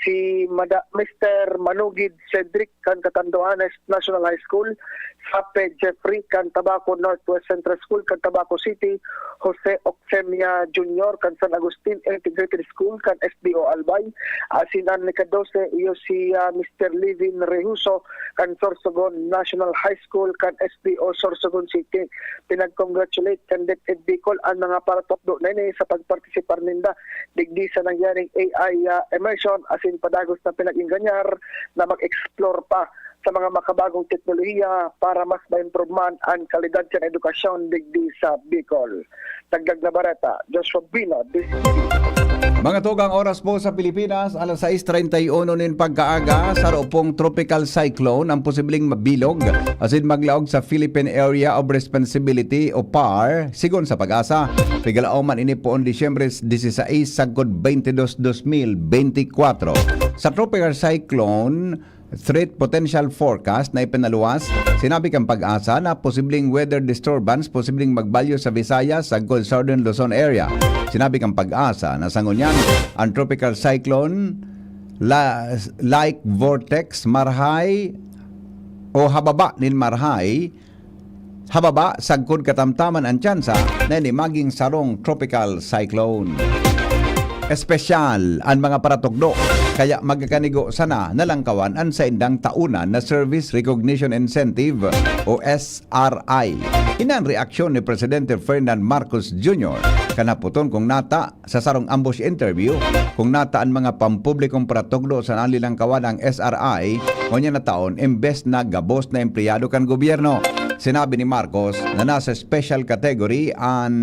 Si Mr. Manugid Cedric kan Catanduanes National High School. Sape Jeffrey kan Tabaco Northwest Central School kan Tabaco City. Jose Oxemia Jr. kan San Agustin Integrated School kan SDO Albay. Asinan ni Kadose iyo si Mr. Livin Rehuso kan Sorsogon National High School kan SDO Sorsogon City. Pinag-congratulate kan DepEd Bicol ang mga paratokdo na ini sa pagpartisipar ninda digdi sa nangyaring AI immersion asin padagos na pinag-inganyar na mag-explore pa sa mga makabagong teknolohiya para mas ma-improveman ang kalidad sa edukasyon digdi sa Bicol. Dagdag na bareta, Joshua Bino. Mga tugang oras po sa Pilipinas, alas 6:31 nin pagkaaga, sa pong tropical cyclone ang posibleng mabilog asin maglaog sa Philippine Area of Responsibility o PAR, sigon sa Pag-asa. Pigalauman ini po on Disyembre 16 sagod 22, 2024. Sa tropical cyclone threat potential forecast na ipinaluwas, sinabi kang Pag-asa na posibleng weather disturbance posibleng magbalyo sa Visayas sa Southern Luzon area. Sinabi kang Pag-asa na sa ngunyan ang tropical cyclone like vortex Marhay o hababa nin Marhay hababa sagkod katamtaman ang tsansa na ni maging sarong tropical cyclone. Espesyal ang mga paratokdo Kaya magkakanigo sana nalangkawan ang sa indang taunan na Service Recognition Incentive o SRI. Inang reaksyon ni Presidente Ferdinand Marcos Jr. kanaputon kung nata sa sarong ambush interview kung nata ang mga pampublikong pratugdo sa nalilangkawan ang SRI o niya na taon imbes na gabos na empleyado kan gobyerno. Sinabi ni Marcos na nasa special category ang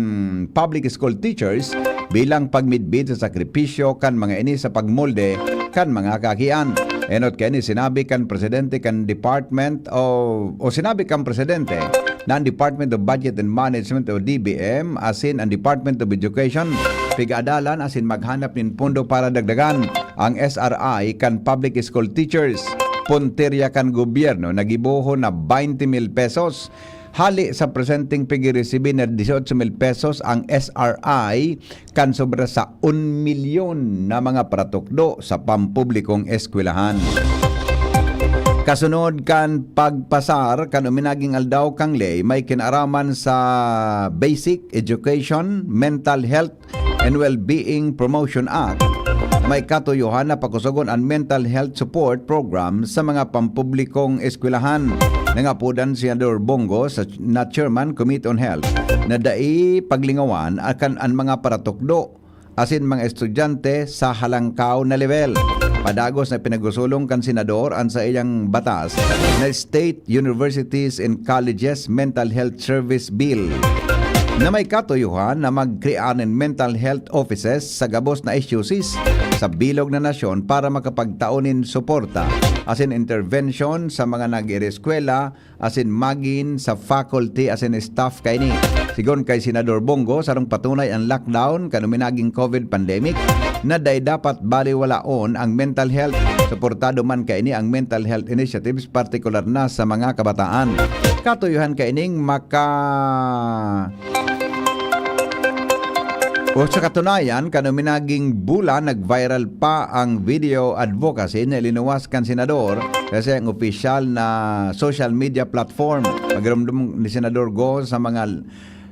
public school teachers bilang pagmidbid sa sakripisyo kan mga ini sa pagmolde kan mga kakian. Enot kaya ni sinabi kan presidente kan department o sinabi kan presidente na ang Department of Budget and Management o DBM asin ang Department of Education pigadalan asin maghanap nin pondo para dagdagan ang SRI kan public school teachers. Punteriya kan gobyerno nagibuho na 20,000 pesos. Hali sa presenting pigiresibi na 18,000 pesos ang SRI kan sobra sa 1 milyon na mga pratukdo sa pampublikong eskwelahan. Kasunod kan pagpasar kan uminaging aldaw kang ley may kinaraman sa Basic Education, Mental Health and Well-being Promotion Act. May katuyuhan na pakusugon ang mental health support program sa mga pampublikong eskwelahan. Nangapudan si Senador Bongo na Chairman Committee on Health na dai paglingawan akan ang mga paratukdo asin mga estudyante sa halangkaw na level. Padagos na pinagusulong kan senador ang sa iyang batas na State Universities and Colleges Mental Health Service Bill na may katuyuhan na mag-create ng mental health offices sa gabos na issues sa bilog na nasyon para makapagtaunin suporta asin intervention sa mga nag-eskwela asin magin sa faculty asin staff kay ni. Sigon kay Senador Bongo sarong patunay ang lockdown kanuminaging COVID pandemic na day dapat baliwalaon ang mental health. Suportado man kay ni ang mental health initiatives partikular na sa mga kabataan. Katuyuhan kay ning o sa katunayan, kanuminaging bula nag-viral pa ang video advocacy na linuwas kan senador kasi ang opisyal na social media platform. Pagramdam ni Senador Go sa mga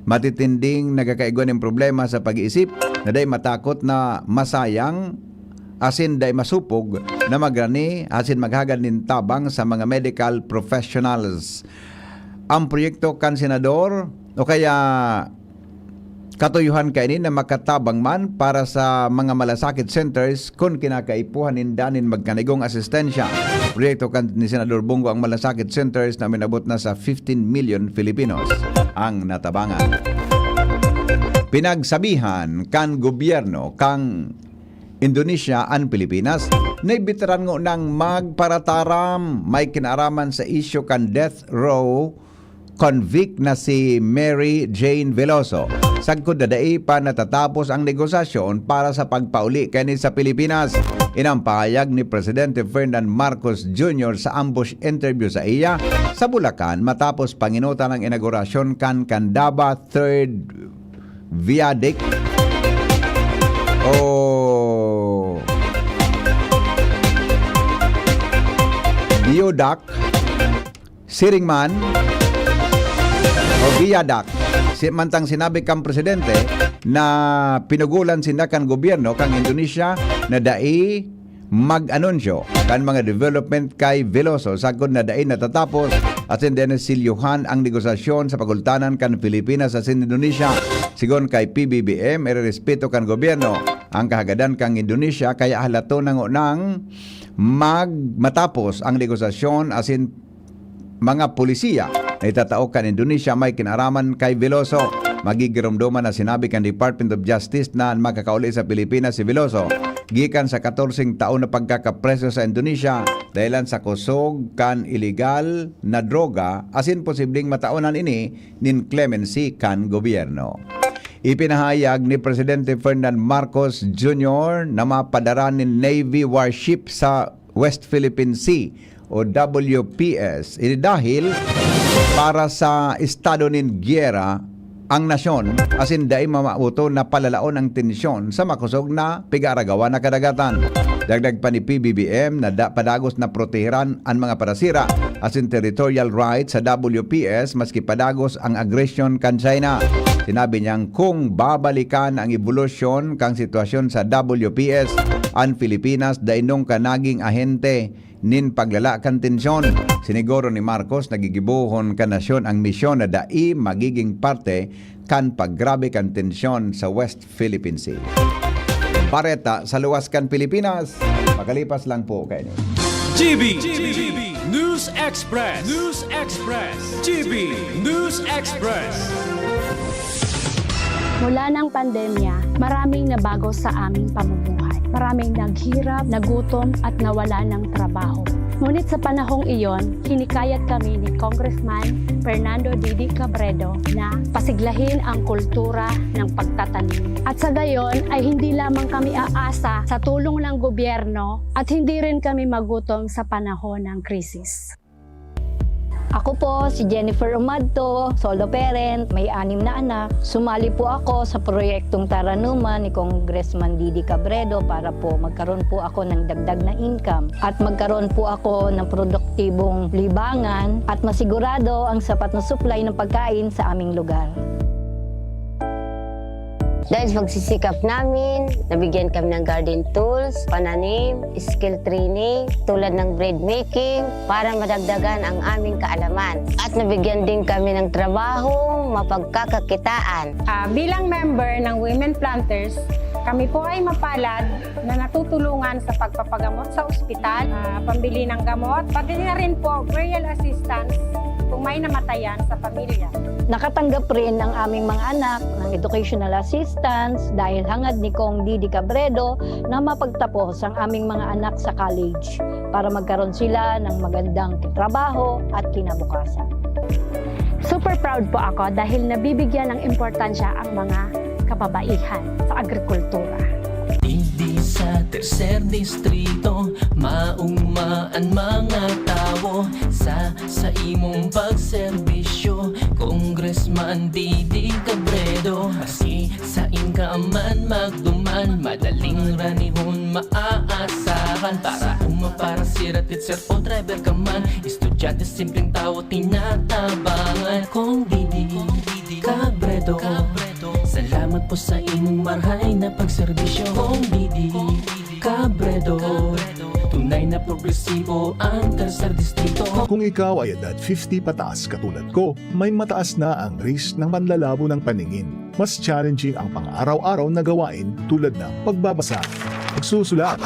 matitinding nagkakaiguan ng problema sa pag-iisip na day matakot na masayang asin day masupog na magrani asin maghagad nin tabang sa mga medical professionals. Ang proyekto kan senador o kaya katuyuhan kainin na makatabang man para sa mga malasakit centers kung kinakaipuhan danin magkanigong asistensya. Proyekto kan ni Senador Bongo ang malasakit centers na minabot na sa 15 million Filipinos ang natabangan. Pinagsabihan kan gobyerno kang Indonesia ang Pilipinas na ibitaran ngo ng magparataram may kinaraman sa isyo kan death row convict na si Mary Jane Veloso. Sagkod dadai pa natatapos ang negosasyon para sa pagpauli kani sa Pilipinas. Inampahayag ni Presidente Ferdinand Marcos Jr. sa ambush interview sa iya sa Bulacan matapos panginutan ng inaugurasyon kan Candaba 3rd Viaduct Viaduct Siringman Viaduct. Mantang sinabi kang presidente na pinugulan sindakan gobyerno kang Indonesia na dai mag-anunsyo kan mga development kay Veloso sagod na dai natatapos at din silyuhan ang negosasyon sa pagultanan kan Pilipinas sa Indonesia. Sigon kay PBBM irerespeto kan gobyerno ang kahagadan kang Indonesia kaya halato nang matapos ang negosasyon asin mga polisiya na itatao kan Indonesia may kinaraman kay Veloso. Magigiromdoman na sinabi kan Department of Justice na makakauli sa Pilipinas si Veloso gikan sa 14 taon na pagkakapreso sa Indonesia dahilan sa kusog kan illegal na droga asin posibleng mataunan ini nin clemency kan gobyerno. Ipinahayag ni Presidente Ferdinand Marcos Jr. na mapadara ni Navy warship sa West Philippine Sea o WPS. Ini dahil para sa estado nin gyera ang nasyon asin dai mamauto na palalaon ang tensyon sa makusog na pigaragawa na kadagatan. Dagdag pa ni PBBM na padagos na proteheran ang mga parasira asin territorial rights sa WPS maski padagos ang aggression kan China. Sinabi niyang kung babalikan ang evolusyon kang sitwasyon sa WPS ang Pilipinas dainong kanaging ahente nin paglala kan tensyon. Siniguro ni Marcos nagigibuhon ka nasyon ang misyon na dai magiging parte kan paggrabe kan tensyon sa West Philippine Sea. Pareta sa luwas kan Pilipinas. Makalipas lang po kayo. GB News Express. News Express. GB News Express. Mula ng pandemya, maraming nabago sa aming pamumuhay. Maraming naghirap, nagutom at nawala ng trabaho. Ngunit sa panahong iyon, hinikayat kami ni Congressman Fernando Didi Cabredo na pasiglahin ang kultura ng pagtatanim. At sa gayon ay hindi lamang kami aasa sa tulong ng gobyerno at hindi rin kami magutom sa panahon ng krisis. Ako po si Jennifer Umadto, solo parent, may 6 na anak. Sumali po ako sa proyektong Taranuman ni Congressman Didi Cabredo para po magkaroon po ako ng dagdag na income at magkaroon po ako ng produktibong libangan at masigurado ang sapat na supply ng pagkain sa aming lugar. Dahil sa pagsisikap namin, nabigyan kami ng garden tools, pananim, skill training, tulad ng bread making, para madagdagan ang aming kaalaman. At nabigyan din kami ng trabaho, mapagkakakitaan. Bilang member ng Women Planters, kami po ay mapalad na natutulungan sa pagpapagamot sa ospital, pambili ng gamot, pati na rin po burial assistance kung may namatayan sa pamilya. Nakatanggap rin ang aming mga anak ng educational assistance dahil hangad ni Kong Didi Cabredo na mapagtapos ang aming mga anak sa college para magkaroon sila ng magandang trabaho at kinabukasan. Super proud po ako dahil nabibigyan ng importansya ang mga kababaihan sa agrikultura. Hindi sa tercer distrito, maugmaan mga tao sa imong pagserbisyo, Congressman Didi Cabredo. Maski sa inkaman magduman, madaling ranihon maaasahan. Para para siratit sir o driver ka man, estudyante simpleng tao tinatabangan. Kung Didi Cabredo, salamat po sa imong marhay na pagserbisyo. Kung Didi Cabredo, tunay na progresibo ang tercer distrito. Kung ikaw ay edad 50 pataas katulad ko, may mataas na ang risk ng panlalabo ng paningin. Mas challenging ang pang-araw-araw na gawain tulad ng pagbabasa, pagsusulat,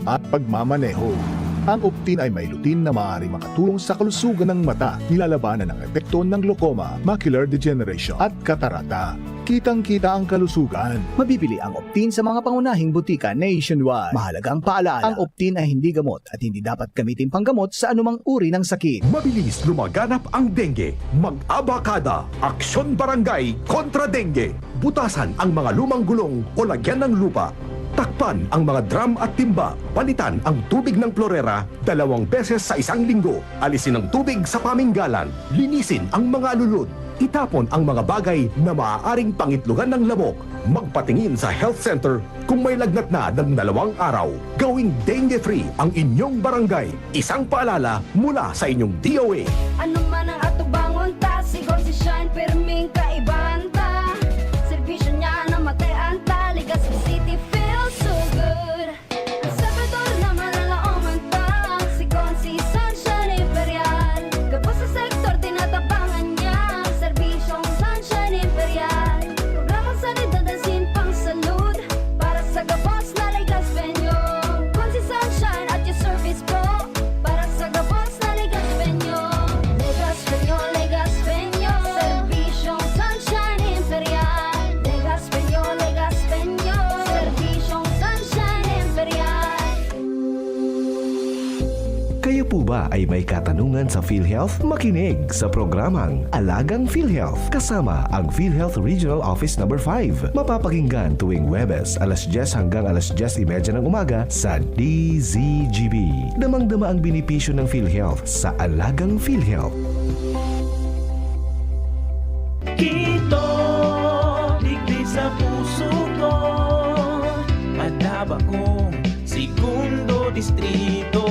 at pagmamaneho. Ang Optin ay may lutin na maaari makatulong sa kalusugan ng mata, nilalabanan ang epekto ng glaucoma, macular degeneration at katarata. Kitang-kita ang kalusugan. Mabibili ang Optin sa mga pangunahing butika nationwide. Mahalagang paalala, ang Optin ay hindi gamot at hindi dapat gamitin panggamot sa anumang uri ng sakit. Mabilis lumaganap ang dengue. Mag-abakada, Aksyon Barangay kontra dengue. Butasan ang mga lumang gulong o lagyan ng lupa. Takpan ang mga drum at timba. Palitan ang tubig ng klorera 2 beses sa 1 linggo. Alisin ang tubig sa paminggalan. Linisin ang mga alulod. Itapon ang mga bagay na maaaring pangitlugan ng lamok. Magpatingin sa health center kung may lagnat na ng 2 araw. Gawing dengue-free ang inyong barangay. Isang paalala mula sa inyong DOA. Ano man ang atubangon ta, sigaw si Shine, perming kaibahan ta. Servisyo niya na matean ta, ligas sa city feels so good. Ang sabador naman ang laoman ta, sigaw si Sunshine Imperial. Gabos sa sektor, tinatabangan niya, serbisyong Sunshine Imperial. Programang sanidad at pang salud, para sa gabos na ligas venyo. Kung si Sunshine at your service po, para sa gabos na ligas venyo. Ligas venyo, serbisyong Sunshine Imperial. Ligas venyo, serbisyong Sunshine Imperial. Kayo po ba ay may katanungan sa PhilHealth? Makinig sa programang Alagang PhilHealth kasama ang PhilHealth Regional Office No. 5. Mapapakinggan tuwing Huwebes, 10:00 hanggang 10:30 ng umaga sa DZGB. Damang-dama ang benepisyo ng PhilHealth sa Alagang PhilHealth. Kito, digdig sa puso ko, madaba kong segundo distrito.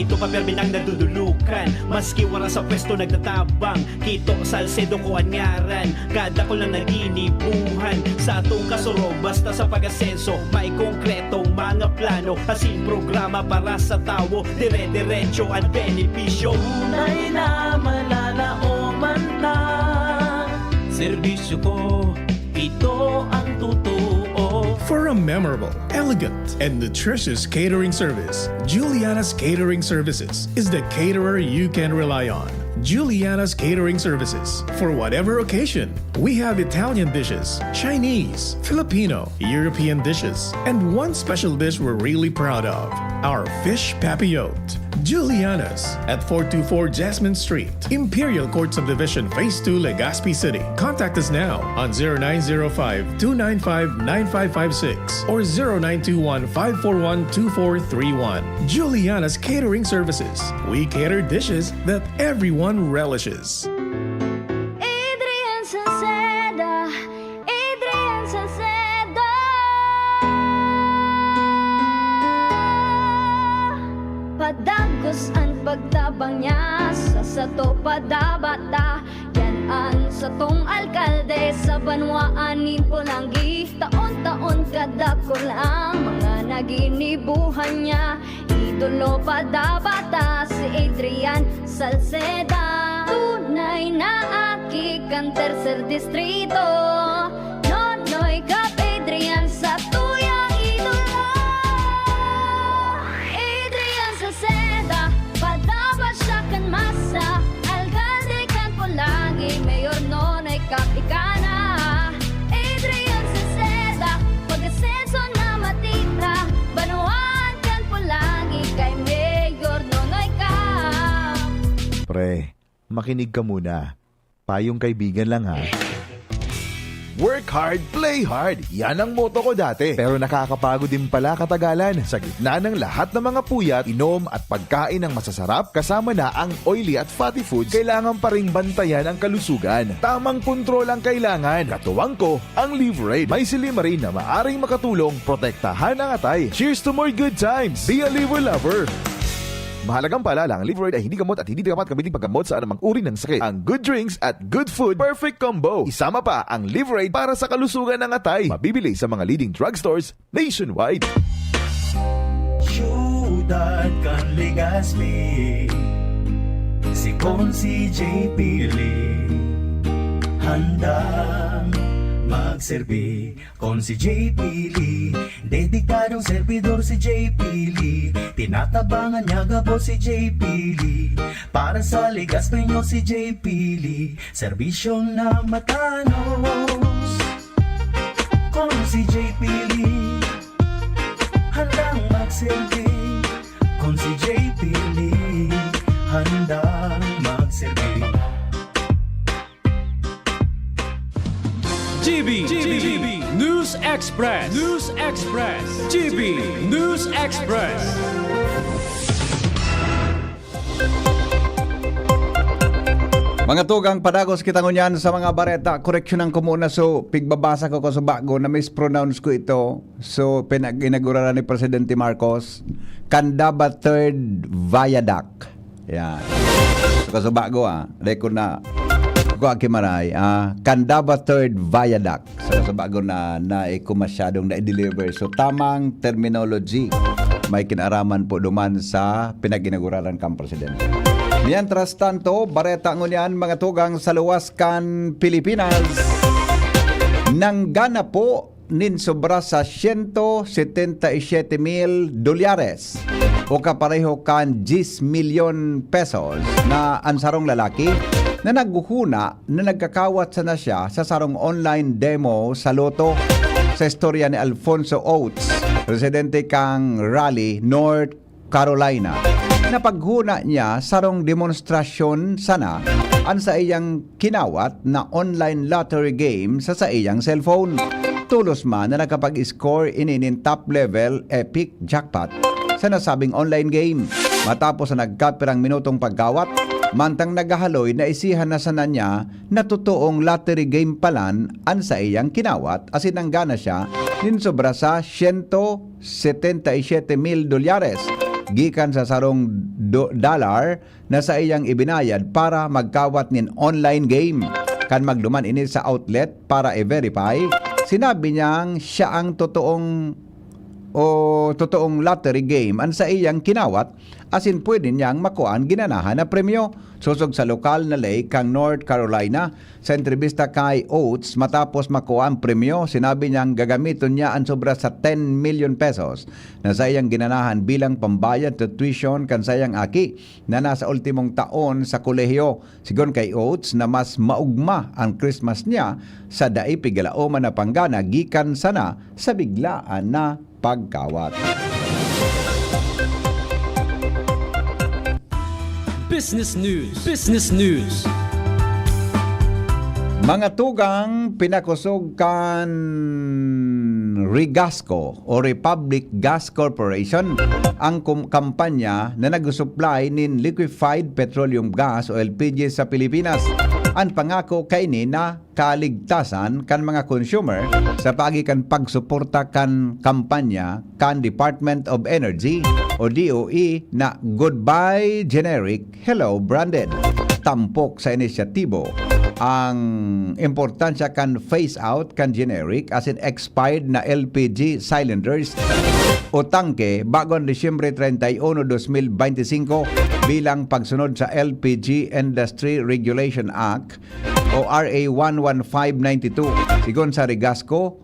Ito pa permi nang nadudulukan, maski wala sa pwesto nagtatabang. Kito Salcedo ko anyaran, kada ko lang naginibuhan. Sa atong kasuro, basta sa pag-asenso, may konkretong mga plano. Asin programa para sa tao, dire-diretso at benepisyo. Tunay na malalaoman na, serbisyo ko, ito ang totoo. For a memorable, elegant, and nutritious catering service, Juliana's Catering Services is the caterer you can rely on. Juliana's Catering Services. For whatever occasion, we have Italian dishes, Chinese, Filipino, European dishes, and one special dish we're really proud of, our fish papillote. Juliana's at 424 Jasmine Street, Imperial Court Subdivision, Phase 2, Legazpi City. Contact us now on 0905-295-9556 or 0921-541-2431. Juliana's Catering Services. We cater dishes that everyone relishes. Adrian Salceda, Adrian Salceda. Padagos ang pagtabang niya sa sato padabata. Yan ang satong alkalde sa banwaanin Pulangi. Taon-taon kada ko lang mga naginibuhan niya. Idolo padabata si Adrian Salceda. Tunay na aki kang tercer distrito. Nonoy kap Adrian sa tuyang idolo. Adrian Salceda, padaba siya kan masa. Alcalde kan Pulangi, mayor nonoy kap ikana. Adrian Salceda, pag-asenso na matitra. Banuan kan Pulangi, kay mayor nonoy kap. Pre, makinig ka muna. Payong kaibigan lang ha. Work hard, play hard. Yan ang motto ko dati. Pero nakakapagod din pala katagalan. Sa gitna ng lahat ng mga puyat, inom at pagkain ng masasarap, kasama na ang oily at fatty foods, kailangan pa ring bantayan ang kalusugan. Tamang kontrol ang kailangan. Katuwang ko, ang Liverade. May silimarin na maaring makatulong, protektahan ang atay. Cheers to more good times. Be a liver lover. Mahalagang paalala, ang Liverade ay hindi gamot at hindi dapat gamitin paggamot sa anumang uri ng sakit. Ang good drinks at good food, perfect combo. Isama pa ang Liverade para sa kalusugan ng atay. Mabibili sa mga leading drugstores nationwide. Syudad kan Legazpi, si Consi JP Lee, handang magserbi. Consi JP Lee, dedikadong servidor si JP Lee. Tinatabangan niya gabo si JP Lee. Para sa Legazpi nyo si JP Lee, serbisyong na matanos. Consi JP Lee, handang magserbi. Consi JP Lee, handang magserbi. GB News Express. News Express. GB News Express. Mga tugang padagos kita ngunyan sa mga bareta. Koreksyon ang kumuna. So, pigbabasa ko sa bago na mispronounce ko ito. So, pinag-inauguraran ni Presidente Marcos. Candaba Third Viaduct. Yan. So, sa bago Reko na. Ko akimaray. Candaba Third Viaduct. So, sa bago na ko masyadong na-deliver. So, tamang terminology. May kinaraman po duman sa pinag-inauguraran kang Presidente. Mientras tanto, bareta ngunyan mga tugang sa luwaskan Pilipinas. Nanggana po nin sobra sa $177,000 o kapareho kan 10 million pesos na ansarong lalaki na nagguhuna na nagkakawat sana siya sa sarong online demo sa loto sa istorya ni Alfonso Oates, residente kang Raleigh, North Carolina. Napaghuna niya sarong demonstrasyon sana ang sa iyang kinawat na online lottery game sa iyang cellphone. Tulos man na nakapag-score ininin top level epic jackpot sa nasabing online game. Matapos na nagkapirang minutong paggawat, mantang nagahaloy na isihan na sana niya na totoong lottery game palan ang sa iyang kinawat asin nanggana siya nin sobra sa $177,000. gikan sa sarong dollar na sa iyang ibinayad para magkawat nin online game. Kan magduman ini sa outlet para i-verify, sinabi niyang siya ang totoong lottery game ang sa iyang kinawat, asin pwede niyang makuan ginanahan na premyo. Susog sa lokal na lake kang North Carolina, sa entrevista kay Oates matapos makuha ang premyo, sinabi niyang gagamiton niya ang sobra sa 10 million pesos na sa iyang ginanahan bilang pambayad sa tuition kan sayang aki na nasa ultimong taon sa kolehiyo. Sigon kay Oates na mas maugma ang Christmas niya sa daipig galaoman na panggana gikan sana sa biglaan na pagkawat. Business News. Business News. Mga tugang pinakusog kan Regasco o Republic Gas Corporation ang kampanya na nag-supply nin liquefied petroleum gas o LPG sa Pilipinas. Ang pangako kay ni na kaligtasan kan mga consumer sa pagikan pagsuporta kan kampanya kan Department of Energy o DOE na Goodbye Generic, Hello Branded. Tampok sa inisyatibo ang importansya kan phase out kan generic as in expired na LPG cylinders o tangke bagon Disyembre 31, 2025 bilang pagsunod sa LPG Industry Regulation Act o RA 11592. Sigon sa Regasco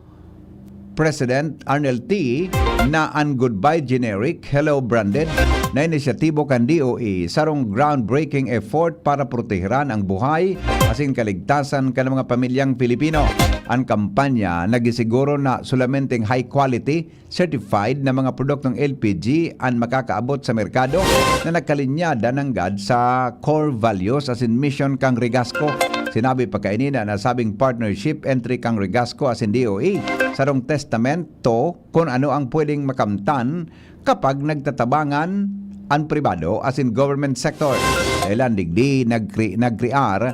President Arnel T. na ang Goodbye Generic, Hello Branded na inisyatibo kan DOE sarong groundbreaking effort para proteheran ang buhay asin kaligtasan kan mga pamilyang Pilipino. Ang kampanya nagisiguro na solamenteng high quality certified na mga produktong LPG ang makakaabot sa merkado na nagkalinyada ng GAD sa core values asin mission kang Regasco. Sinabi pa kainina na sabing partnership entry kang Regasco asin DOE sarong testamento kung ano ang pwedeng makamtan kapag nagtatabangan ang pribado asin government sector. Kailan digdi nagkrear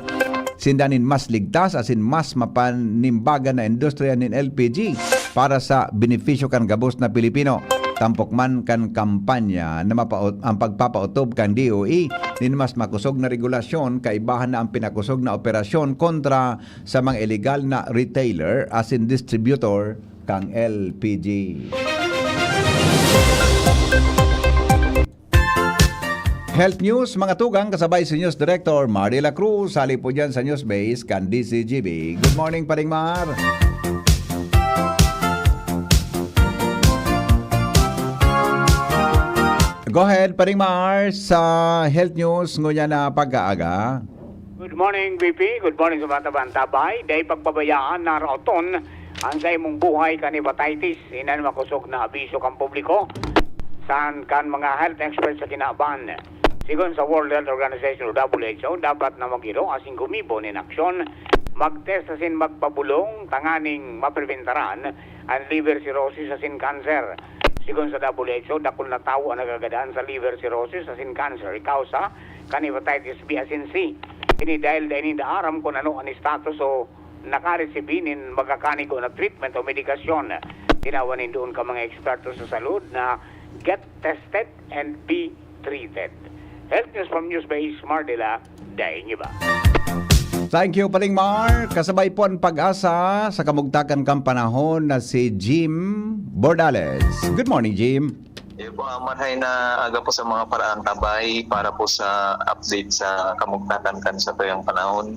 sindanin mas ligtas asin mas mapanimbagan na industriya nin LPG para sa benepisyo kan gabos na Pilipino. Tampok man kan kampanya na ang pagpapautob kan DOE nin mas makusog na regulasyon kaibahan na ang pinakusog na operasyon kontra sa mga illegal na retailer asin distributor kang LPG. Health News, mga tugang, kasabay si News Director Marila Cruz. Sali po dyan sa News Base kan DCGB. Good morning, Paring Mar. Go ahead, Paring Mar, sa Health News ngunya na pag-aaga. Good morning, VP. Good morning sa mga tabang-tabay. Dahil pagpabayaan na roton ang sa imong buhay kan hepatitis. Inan makusog na abiso kang publiko. Saan kan mga health experts sa kinaban. Sigon sa World Health Organization o WHO, dapat na magiro asing gumibo in aksyon, mag-test asin magpabulong, tanganing mapreventaran ang liver cirrhosis asin cancer. Sigon sa WHO, dakol na tao ang nagagadaan sa liver cirrhosis asin cancer. Ikausa, kan hepatitis B asin C. Ini dahil dahil aram kung ano ang status o nakaresibinin magkakanigo na treatment o medikasyon. Tinawanin doon ka mga eksperto sa salud na get tested and be treated. Health News from Newsbase, Mardila, daing iba. Thank you, Paring Mar. Kasabay po ang pag-asa sa kamugtakan kang panahon na si Jim Bordales. Good morning, Jim. Marhay na aga po sa mga paraan tabay para po sa update sa kamugtakan kan sa tuyang panahon.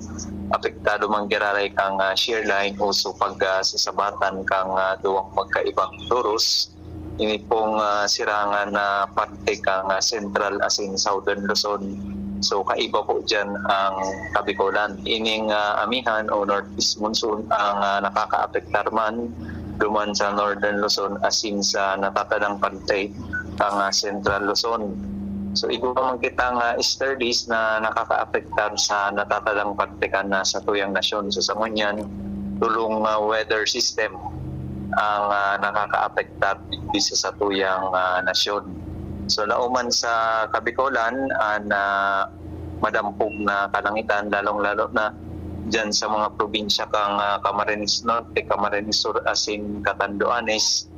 Apektado man giraray kang shear line o so pag-sasabatan kang duwang magkaibang turos. Ini pong sirangan na parte kang Central asin Southern Luzon. So kaiba po dyan ang Kabikolan. Ining amihan o Northeast Monsoon ang nakaka-apektar man duman sa Northern Luzon asin sa natatadang parte kang Central Luzon. So iba man kitang easterlies na nakaka-apektar sa natatadang parte kan sa tuyang nasyon. So sa ngunyan, tulong weather system ang nakaka-apektar dito sa tuyang nasyon. So nauman sa Kabikolan na madampog na kalangitan lalong-lalo na dyan sa mga probinsya kang Camarines Norte, Camarines Sur asin Catanduanes.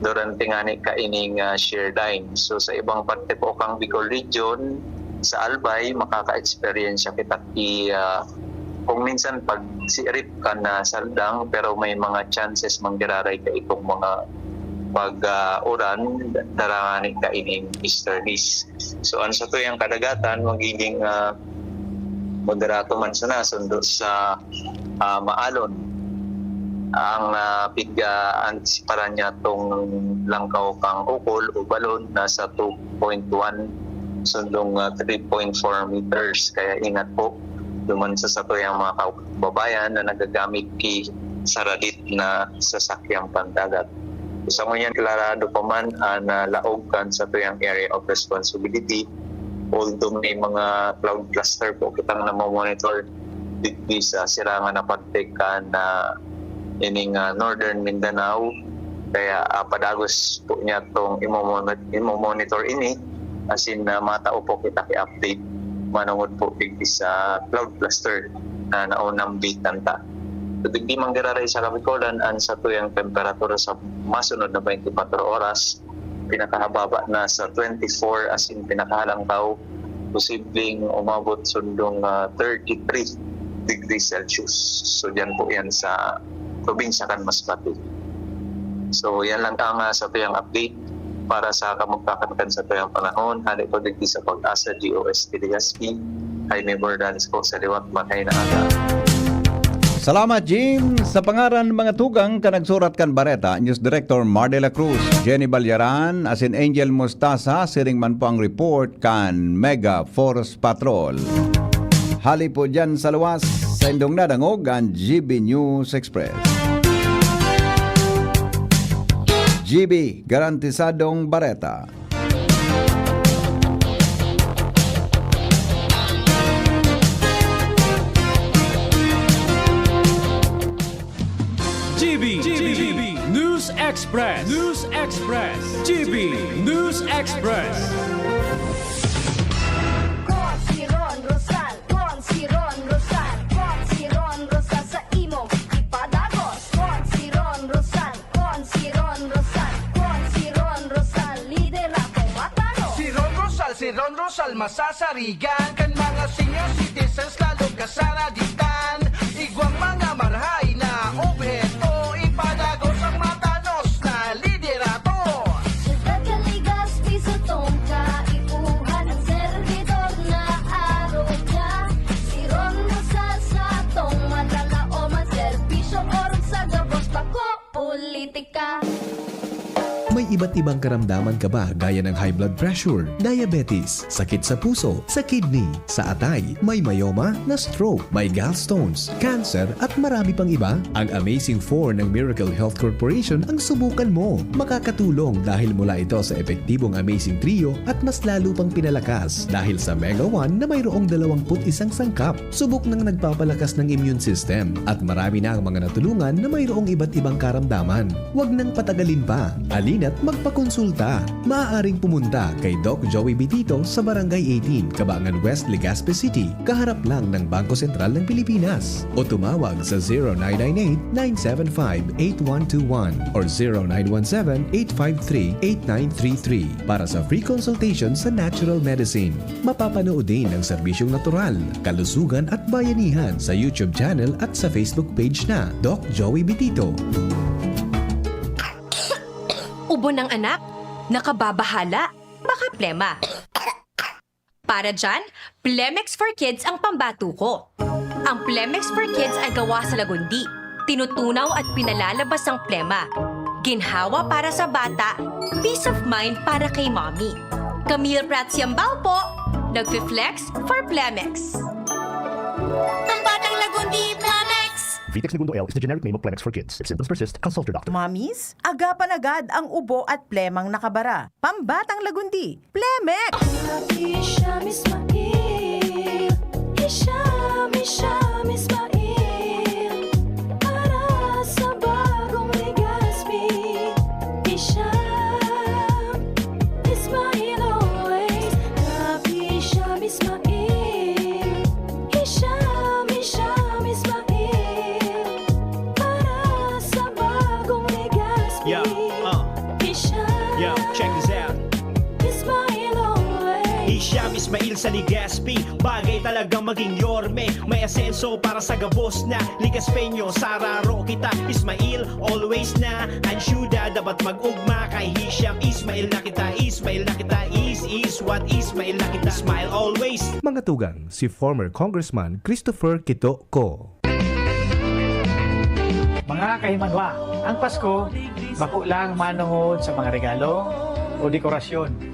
durante nga ni kaining share line. So sa ibang parte po kang Bicol Region, sa Albay, makaka-experience kita kung minsan pag si-rip ka na saldang pero may mga chances manggiraray ka itong mga pag-uran darangani ka ining easterlies. So ang sa tuyang kadagatan magiging moderato man sa nasundo sa maalon. Ang antisiparan niya itong langkaw kang ukol o balon nasa 2.1 sundong 3.4 meters. Kaya ingat po duman sa tuyang mga kababayan na nagagamit sa radit na sasakyang pandagat. Sa ngayon, klarado pa man na laog kan sa tuyang area of responsibility. Although may mga cloud cluster po kitang namomonitor dito sa sirangan na pagtekan na ining Northern Mindanao. Kaya padagos po niya itong imomonitor ini as in matao po kita i-update manungod po digdi sa cloud cluster na naunang bitan ta. So, digdi manggiraray sa Kabicolan ang sa tuyang temperatura sa masunod na 24 oras pinakahababa na sa 24 as in pinakahalang tao posibleng umabot sundong 33 degrees Celsius. So diyan po yan sa probinsya kan Masbate. So yan lang ang sa tuyang update para sa kamagpakankan sa tuyang panahon. Hali ko digdi sa Pag-asa GOST Legazpi. Jaime Bordales ko sa liwat matay na aga. Salamat, Jim. Sa pangaran mga tugang ka nagsurat kan Bareta, News Director Mar de la Cruz, Jenny Balyaran, asin Angel Mustasa, siring man po ang report kan Mega Force Patrol. Hali po dyan sa luwas, sa indong nadangog ang GB News Express. GB, garantisadong Bareta. GB News Express. News Express. GB News Express. Kon si Ron Rosal, kon si Ron Rosal, kon si Ron Rosal sa imo ipadagos. Kon si Ron Rosal, kon si Ron Rosal, kon si Ron Rosal, lider ako matalo. Si Ron Rosal masasarigan kan mga senior citizens lalo kasaraditan. Igwang mga marhay na obheto ipadagos ang matanos na liderato. Siyempre Legazpi sa tongka, ipuhan ang servidor na araw niya. Si Ron Rosal sa tong madala o manserbisyo orong sa gabos bako politika. May iba't ibang karamdaman ka ba gaya ng high blood pressure, diabetes, sakit sa puso, sa kidney, sa atay, may myoma, na stroke, may gallstones, cancer at marami pang iba? Ang Amazing 4 ng Miracle Health Corporation ang subukan mo. Makakatulong dahil mula ito sa epektibong Amazing Trio at mas lalo pang pinalakas dahil sa Mega 1 na mayroong 21 sangkap. Subok ng nagpapalakas ng immune system at marami na ang mga natulungan na mayroong iba't ibang karamdaman. Huwag nang patagalin pa. Alina't magpakonsulta. Maaaring pumunta kay Doc Joey Bitito sa Barangay 18, Cabangan West, Legazpi City, kaharap lang ng Bangko Sentral ng Pilipinas. O tumawag sa 0998-975-8121 or 0917-853-8933 para sa free consultation sa natural medicine. Mapapanood din ang serbisyong natural, kalusugan at bayanihan sa YouTube channel at sa Facebook page na Doc Joey Bitito. Ubo ng anak, nakababahala, baka plema. Para dyan, Plemex for Kids ang pambato ko. Ang Plemex for Kids ay gawa sa lagundi, tinutunaw at pinalalabas ang plema. Ginhawa para sa bata, peace of mind para kay mommy. Camille Prats Yambao po, nagfi-flex for Plemex. Ang batang lagundi, Plemex! Vitex Segundo L is the generic name of Plemex for kids. If symptoms persist, consult your doctor. Mommies, agapan agad ang ubo at plemang nakabara. Pambatang lagundi, Plemex! Hisham Ismail, Hisham Ismail, para sa bagong Legazpi. Hisham Ismail always, Hisham Ismail, Hisham Ismail. Ismail sa Ligaspi, bagay talagang maging yorme. May asenso para sa gabos na Ligaspeño, sararo kita Ismail, always na ansyuda, dapat mag-ugma kay Hisham. Ismail na kita, Ismail na kita, is what Ismail na kita, smile always. Mga tugang, si former Congressman Christopher Quito Co. Mga kahimanwa, ang Pasko, bako lang manuhod sa mga regalo o dekorasyon.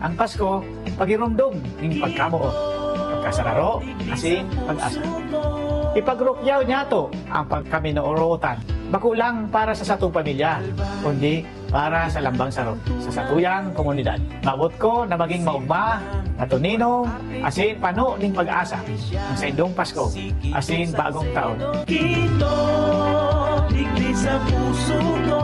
Ang Pasko, pagirumdum ng pagkamuot, pagkasararo, asin, pag-asa. Ipagrukyaw niya to ang pagkaminaorotan. Bako lang para sa satong pamilya, kundi para sa lambang sarong sa satuyang komunidad. Mabot ko na maging maugma, natuninong, asin pano ng pag-asa ang sa indong Pasko, asin bagong taon. Quito, digdi sa puso ko.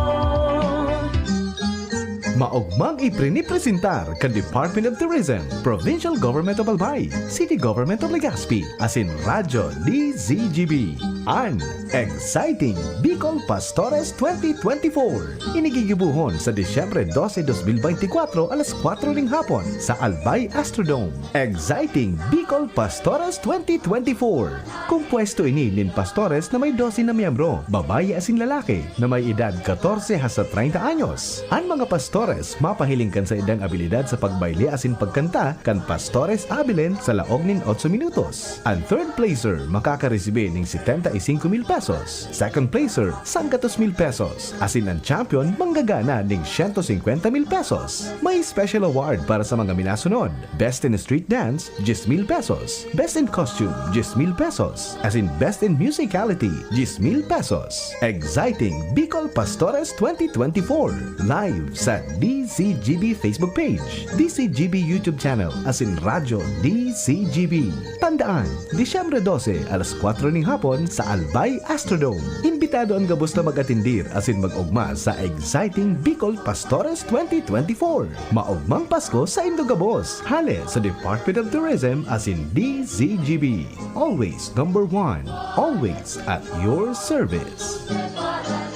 Maugmang iprinipresentar ka Department of Tourism, Provincial Government of Albay, City Government of Legazpi, asin Radyo DZGB. An Exciting Bicol Pastores 2024. Inigigibuhon sa Disyembre 12, 2024 alas 4 ng hapon sa Albay Astrodome. Exciting Bicol Pastores 2024. Kumpuesto ini nin pastores na may 12 na miyembro, babae asin lalaki na may edad 14 hasta 30 anyos. Ang mga pastores mapahiling kan sa edang abilidad sa pagbayle asin pagkanta kan pastores abilen sa laog nin 8 minutos. Ang third placer makakaresibe ning 75,000 pesos. Second placer 100,000 pesos. Asin ang champion manggagana ning 150,000 pesos. May special award para sa mga minasunod. Best in Street Dance 10,000 pesos. Best in Costume 10,000 pesos. Asin Best in Musicality 10,000 pesos. Exciting Bicol Pastores 2024. Live sa DCGB Facebook page, DCGB YouTube channel, asin Radyo DCGB. Tandaan, Disyembre 12, alas 4 ng hapon sa Albay Astrodome. Imbitado ang gabos na mag-atindir asin mag-ugma sa Exciting Bicol Pastores 2024. Maugmang Pasko sa Indogabos. Hale sa Department of Tourism asin DCGB. Always number 1. Always at your service.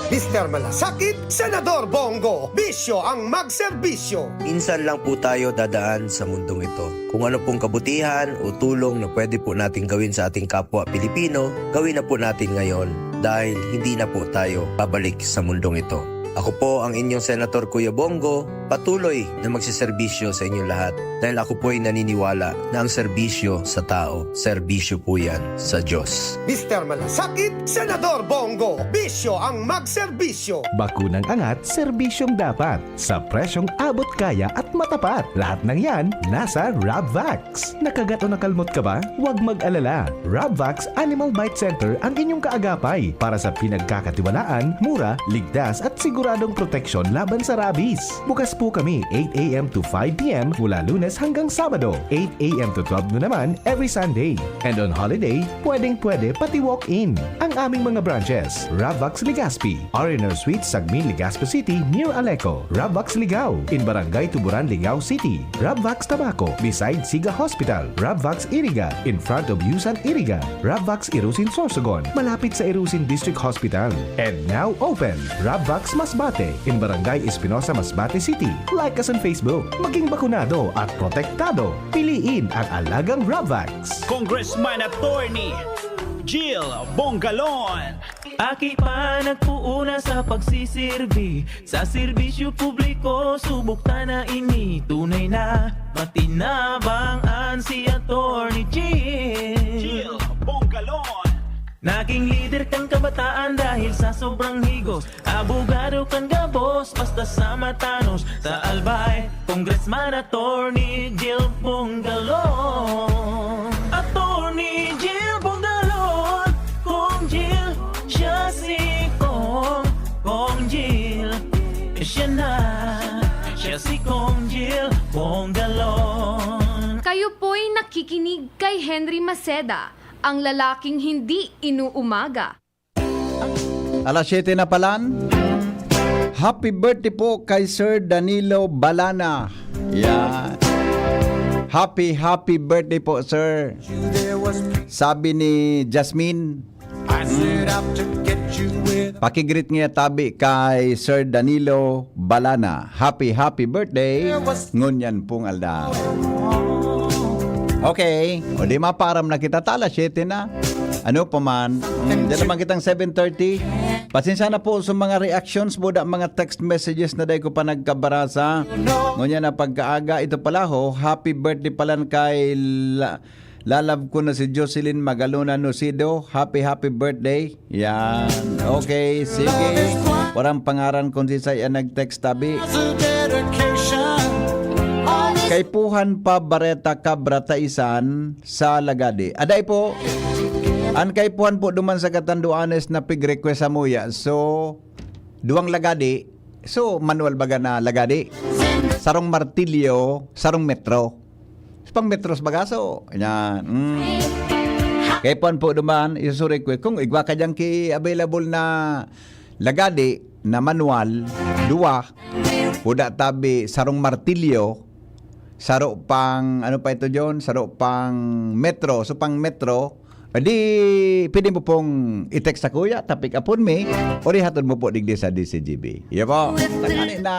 Mr. Malasakit, Senador Bongo, bisyo ang magserbisyo. Minsan lang po tayo dadaan sa mundong ito. Kung ano pong kabutihan o tulong na pwede po natin gawin sa ating kapwa Pilipino, gawin na po natin ngayon dahil hindi na po tayo babalik sa mundong ito. Ako po ang inyong Senator Kuya Bongo, patuloy na magsiserbisyo sa inyong lahat dahil ako po ay naniniwala na ang serbisyo sa tao, serbisyo po yan sa Diyos. Mr. Malasakit, Senador Bongo, bisyo ang magserbisyo. Bakunang angat, serbisyong dapat. Sa presyong abot kaya at matapat. Lahat ng yan, nasa Rabvax. Nakagat o nakalmot ka ba? Huwag mag-alala. Rabvax Animal Bite Center ang inyong kaagapay para sa pinagkakatiwalaan, mura, ligtas at siguradong proteksyon laban sa rabies. Bukas po kami 8 a.m. to 5 p.m. mula Lunes hanggang Sabado, 8 a.m. to 12 noon naman every Sunday. And on holiday, pwedeng-pwede pati walk-in. Ang aming mga branches, Rabvax Legazpi, R&R Suite, Sagmin, Legazpi City, near Aleco. Rabvax Ligao, in Barangay Tuburan, Ligao City. Rabvax Tabaco, beside Siga Hospital. Rabvax Iriga, in front of Yusan Iriga. Rabvax Irusin Sorsogon, malapit sa Irusin District Hospital. And now open, Rabvax Masbate, in Barangay Espinosa, Masbate City. Like us on Facebook. Maging bakunado at protektado. Piliin ang alagang Rabvax. Congressman Attorney Jill Bongalon. Aki pa nagpuuna sa pagsisirbi sa serbisyo publiko, subukta na ini tunay na matinabangan si Attorney Jill Bongalon. Naging leader kang kabataan dahil sa sobrang higos. Abogado kang gabos basta sa matanos. Sa Albay, Congressman Attorney Jill Bongalon. Attorney Jill Bongalon. Kong Jill, siya si Kong Jill. Siya na, siya si Kong Jill Bongalon. Kayo po'y nakikinig kay Henry Maceda, ang lalaking hindi inuumaga. Alas 7 na palan. Happy birthday po kay Sir Danilo Balana. Yan. Happy birthday po, sir. Sabi ni Jasmine. Pakigreet niya tabi kay Sir Danilo Balana. Happy birthday. Ngunyan pong aldaw. Okay. O di maparam na kita. Tala, 7 na. Ano pa man. Diyan naman kitang 7:30. Pasensya na po sa mga reactions mo, mga text messages na dahil ko pa nagkabarasa. Ngunya na pagkaaga, ito pala ho, happy birthday pala kay lalab ko na si Jocelyn Magalona Nocido. Happy birthday. Yan. Okay, sige. Warang pangaran kung si Saya nag-text tabi. Kay Puhan pa Bareta Cabra Taisan sa Lagadi. Aday po, ang kay Puhan po duman sa Katanduanes na pig-request sa muya. So, duwang Lagadi. So, manual baga na Lagadi. Sarong Martilyo, sarong Metro. Pang Metros bagaso. Yan. Kay Puhan po duman, isurequest. Kung igwa ka dyan ki available na Lagadi na manual, duwa, puda tabi sarong Martilyo, saro pang, ano pa ito John? Saro pang Metro. So pang Metro, di, pwede mo pong i-text sa kuya, tapik upon me, o rihatod mo po digdi sa DCGB. Iya po, tangani na,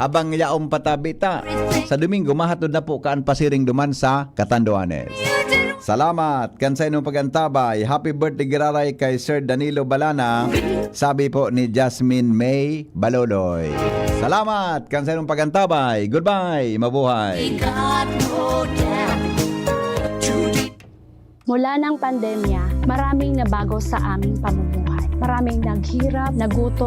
abang yaong patabita, sa Domingo, mahatod na po kaan pasiring duman sa Catanduanes. Salamat, kansay nung pagantabay. Happy birthday giraray kay Sir Danilo Balana, sabi po ni Jasmine May Baloloy. Salamat, kansay nung pagantabay. Goodbye, mabuhay. Mula ng pandemya, maraming nabago sa aming pamumuhay. Maraming naghirap, nagutom,